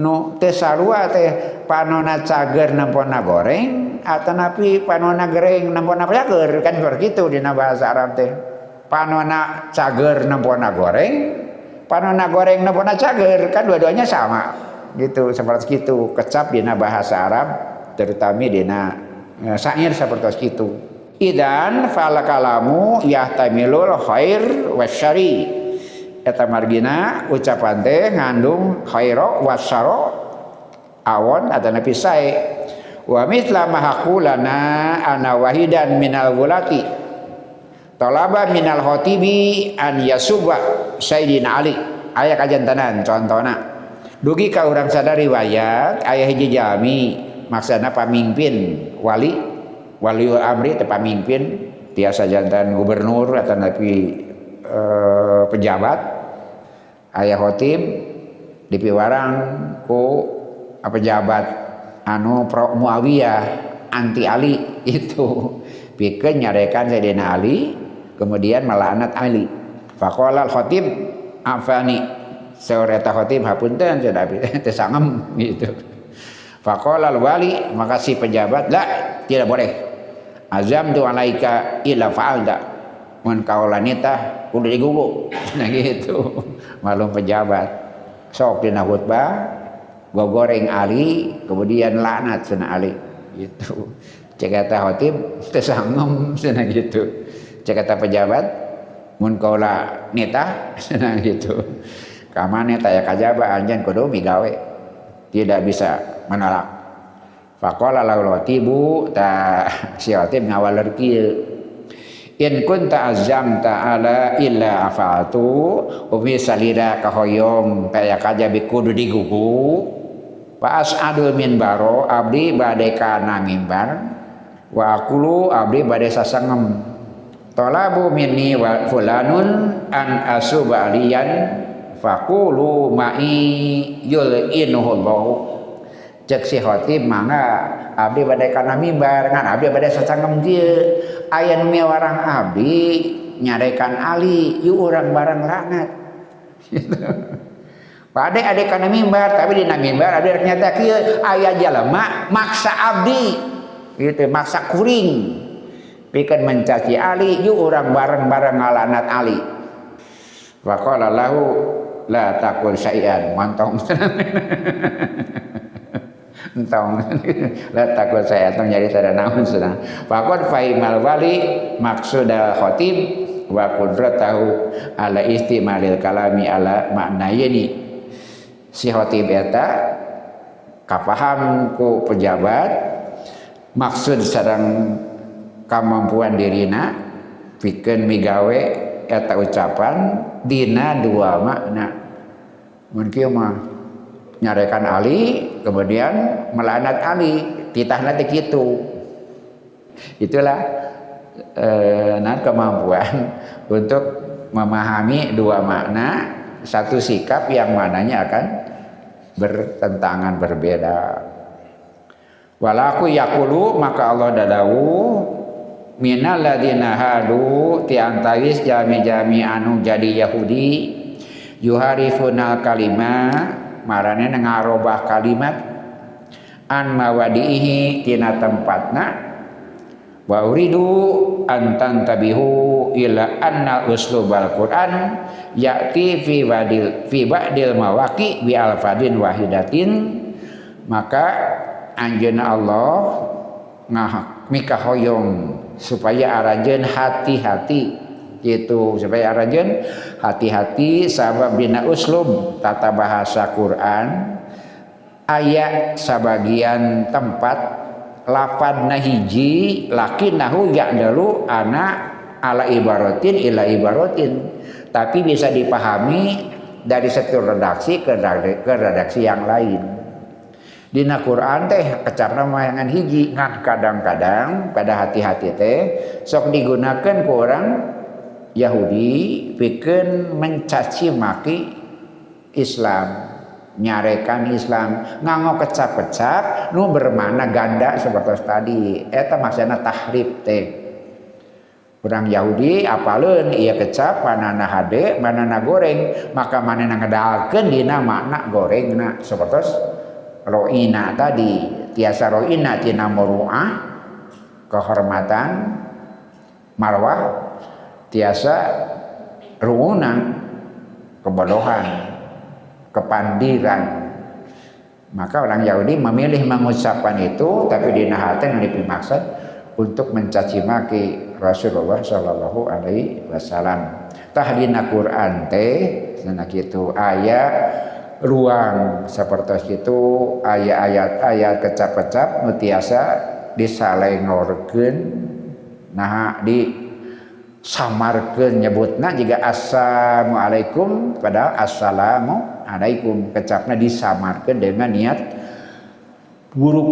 nu teu sarua teh panona cager nempona goreng atanapi panona goreng nempona cager, kan seperti itu dina bahasa Arab teh. Panona cager nempona goreng, panona goreng nempona cager, kan dua-duanya sama gitu, seperti itu kecap dina bahasa Arab terutama dina syair seperti itu. Idan fal kalamu yahtamilul khair wasyari. Eta margina ucapan teh ngandung khaira wasyara awon atanapi sae. Wa mithla mahaqulana ana wahidan minal gulati. Talaba minal khatibi an yasuba Sayyidina Ali. Aya kajantanan contona. Dugi ka urang sadari riwayat aya hiji jami maksudna pamimpin waliul amri teh pamimpin tiasa jantan gubernur atau napi pejabat aya khotib dipiwarang ku pejabat anu pro Muawiyah anti Ali itu pikeun nyarekan Sayyidina Ali kemudian melaknat Ali. Faqala al khotib afani saur eta khotib hapunten cenah teu sangem gitu. Faqala al-wali, maka si pejabat, la, tidak boleh. Azamtu alaika illa fa'alta. Mun kaulanita udah digugu. Nah gitu. Malum pejabat. Sok dina khutbah gogoreng Ali, kemudian laknat cenah Ali. Gitu. Cek eta khotib teu sangem cenah gitu. Cek eta pejabat mun kaulanita cenah gitu. Ka mane taya kajaba anjeun kudu migawe. Tidak bisa menolak. Faqala laul watibu ta si watib ngawaler kieu. In kunta azamta ala illa afatu umi salira kahoyong kaya kajabi kudu digugu. Fa as'adul minbaro abdi bade kana mimbar wa aqulu abdi bade sasangem. Talabu minni wa fulanun an asuba aliyan faqulu ma'i yul'inuhullahu. Cek si khotib mangga abdi bade kana mimbar ngan abdi bade sacangem dieu aya nu miwarang abdi nyarekan Ali yu urang barang laknat gitu. Bade ade kana mimbar tapi dina mimbar abdi rek nyata kieu aya jalema maksa abdi gitu, maksa kuring pikeun mencaci Ali yu urang bareng-bareng ngalaknat Ali. Wa qala lahu la taqul syai'an mantong entong la taqul syai'an tong nyari tada naon cenah faqad fahimal wali maksudal khatib wa qudratahu ala istimalil kalami ala maknayni. Si khatib eta kapaham ku pejabat maksud sareng kamampuan dirina pikeun migawe eta ucapan dina dua makna. Mun kieu mah nyarekan Ali kemudian melaknat Ali, titahna teh kitu. Itulah kemampuan untuk memahami dua makna satu sikap yang mananya akan bertentangan berbeda. Walaku yaqulu maka Allah dadawu minal ladina hadu ti antawis jami-jami anu jadi Yahudi yuharifunal kalima marane ngarobah kalimat an mawadihi tina tempatna wa uridu an tantabihu ila anna uslubal Quran ya'ti fi ba'dil mawaqi bi alfadin wahidatin. Maka anjeunna Allah ngahak mikahoyong supaya arajeun hati-hati gitu supaya arajeun hati-hati sabab dina uslub tata bahasa Quran aya sabagian tempat lafadna hiji lakinnahu ya'dalu ana ala ibaratin ila ibaratin, tapi bisa dipahami dari satu redaksi ke redaksi yang lain. Dina Quran teh kecarna mayangan hiji ngan kadang-kadang pada hati-hati teh sok digunakan ku orang Yahudi pikeun mencaci maki Islam, nyarekan Islam, nganggo kecap-kecap nu bermakna ganda seperti tadi. Eta maksudna tahrif teh. Urang Yahudi apaleun ieu kecap manana hade, manana goreng, maka manehna ngedalkeun dina makna gorengna seperti ro'ina tadi. Tiasa ro'ina tina muru'ah kehormatan marwah, tiasa ru'una kebodohan, kepandiran. Maka orang Yahudi memilih mengucapkan itu, tapi dina hati yang dimaksud untuk mencaci maki Rasulullah Shallallahu Alaihi Wasallam. Tah dina Quran teh cenah kitu aya ruang seperti itu, aya ayat-ayat kecap-kecap nu tiasa disalengorkeun, nah disamarkeun nyebutna jiga assalamualaikum padahal assalamu alaikum, kecapna disamarkeun dengan niat buruk.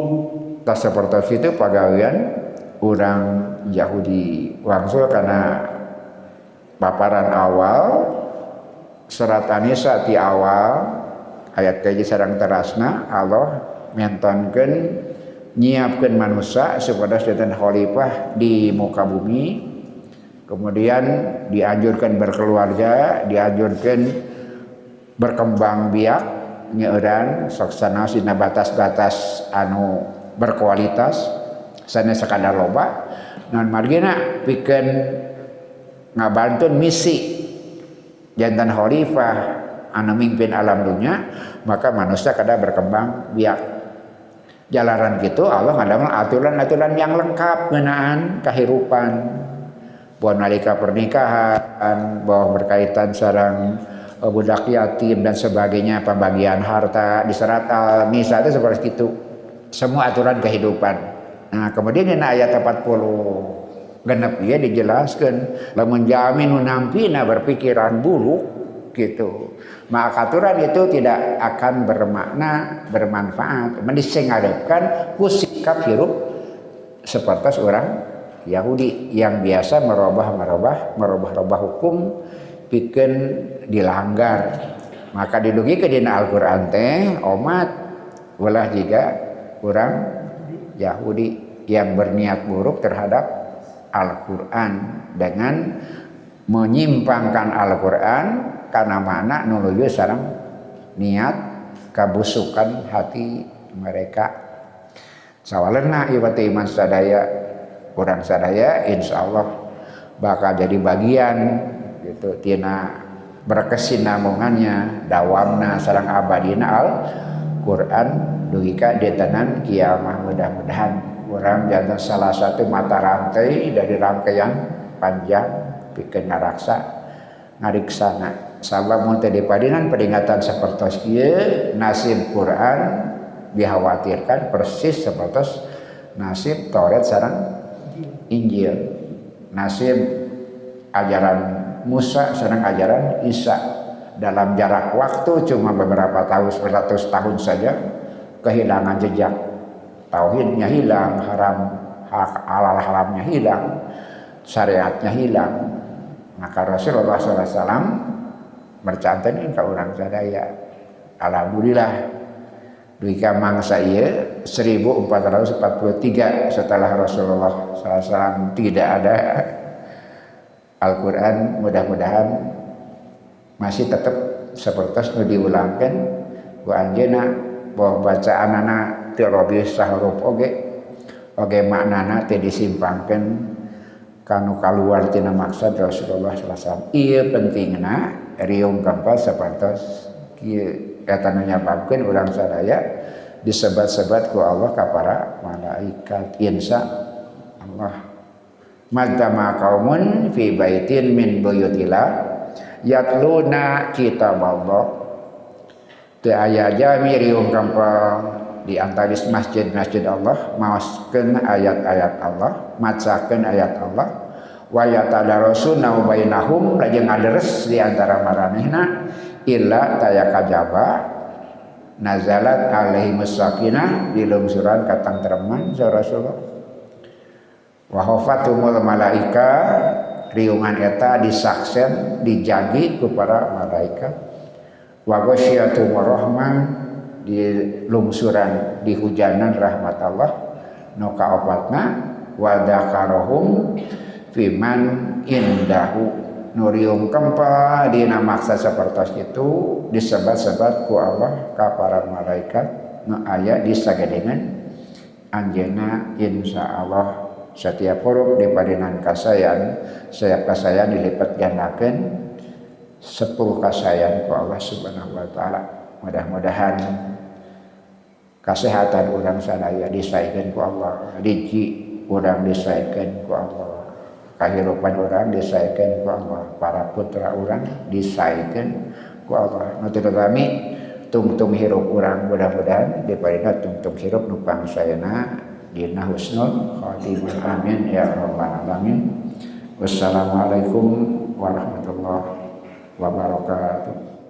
Tas seperti itu pagawean orang Yahudi wangsul karena paparan awal surat An-Nisa di awal ayat kaji sareng terasna Allah mentonkeun nyiapkeun manusia supaya setan khalifah di muka bumi, kemudian dianjurkan berkeluarga, dianjurkan berkembang biak nyeuran sok sanaosina batas-batas anu berkualitas sanes sekadar loba naon margina pikeun ngabantuan misi jantan khalifah anu mimpin alam dunia, maka manusia kada berkembang biak. Jalaran gitu Allah ngadamel aturan-aturan yang lengkap ngeunaan kahirupan. Buat nalika pernikahan, bahwa berkaitan sareng budak yatim dan sebagainya, pembagian harta di surat Al-Nisa itu seperti itu. Semua aturan kehidupan. Nah, kemudian di ayat 40 genep ya dijelaskan lamun jami nu nampina berpikiran buruk gitu, maka aturan itu tidak akan bermakna bermanfaat, mendisengadeupkan ku sikap hirup seperti orang Yahudi yang biasa merubah hukum pikeun dilanggar. Maka didugikeun dina Al-Qur'an teh umat ulah jiga orang Yahudi yang berniat buruk terhadap Al-Qur'an dengan menyimpangkan Al-Qur'an karena mana nuluju sareng niat kabusukan hati mereka. Sawalena ieu teh iman sadaya urang sadaya insyaallah bakal jadi bagian gitu tina berkesinambungannya dawamna sareng abadina Al-Qur'an dugi ka ditenan kiamah. Mudah-mudahan urang jantan salah satu mata rantai dari rangkaian panjang pikeun ngaraksa ngariksana. Sabab mun teu dipadinan peringatan sapertos ieu nasib Quran dikhawatirkan persis sapertos nasib Taurat sareng Injil, nasib ajaran Musa sareng ajaran Isa dalam jarak waktu cuma beberapa tahun, 100 tahun saja kehilangan jejak, tauhidnya hilang, halal haramnya hilang, syariatnya hilang. Maka Rasulullah SAW mercanten ka urang sadaya. Alhamdulillah duika mangsa ieu 1443 setelah Rasulullah SAW tidak ada Al-Qur'an, mudah-mudahan masih tetap seperti nu diulangkeun ku anjeunna bahwa bacaanana teu robis sahurup oge maknana teu disimpangkeun kanu kaluar tina maksud Rasulullah SAW. Ieu pentingna riung keempat sapertos kieu eta nu nyababkeun urang sadaya disebat-sebat ku Allah ka para malaikat. Insya Allah Madama qaumun fi baitin min buyutillah yatluna kitaballah. Teu aya jami riung kampung di antaris masjid-masjid Allah maoskeun ayat-ayat Allah, macakeun ayat Allah. Wa yatadarusuna bainahum lajeng ngaderes di antara maranehna illa tayakajaba nazalat alaihi sakinah dilungsuran katang tereman sa Rasulullah. Wa hafatumul malaika riungan eta disaksen dijagi ku para malaikat. Wa ghasyyatumur rahmah dilungsuran dihujanan rahmat Allah nu kaopatna wa dzakarahum fiman indahu nuriung kempa dina maksa sapertos itu disebat-sebat ku Allah ka para malaikat nu aya di sagedengan anjeunna insyaallah setiap huruf di padinan kasayan setiap kasayan dilipat gandakeun 10 kasayan ku Allah subhanahu wa taala. Mudah-mudahan kesehatan urang sadaya disaekeun ku Allah, riji urang disaekeun ku Allah, kahirupan urang disaekeun ku Allah, para putra urang disaekeun ku Allah. Nu teu rami tungtung hirup urang mudah-mudahan diparinna tungtung hirup nu pangsaena dina husnul khotimah amin ya rabbal alamin. Wassalamualaikum warahmatullahi wabarakatuh.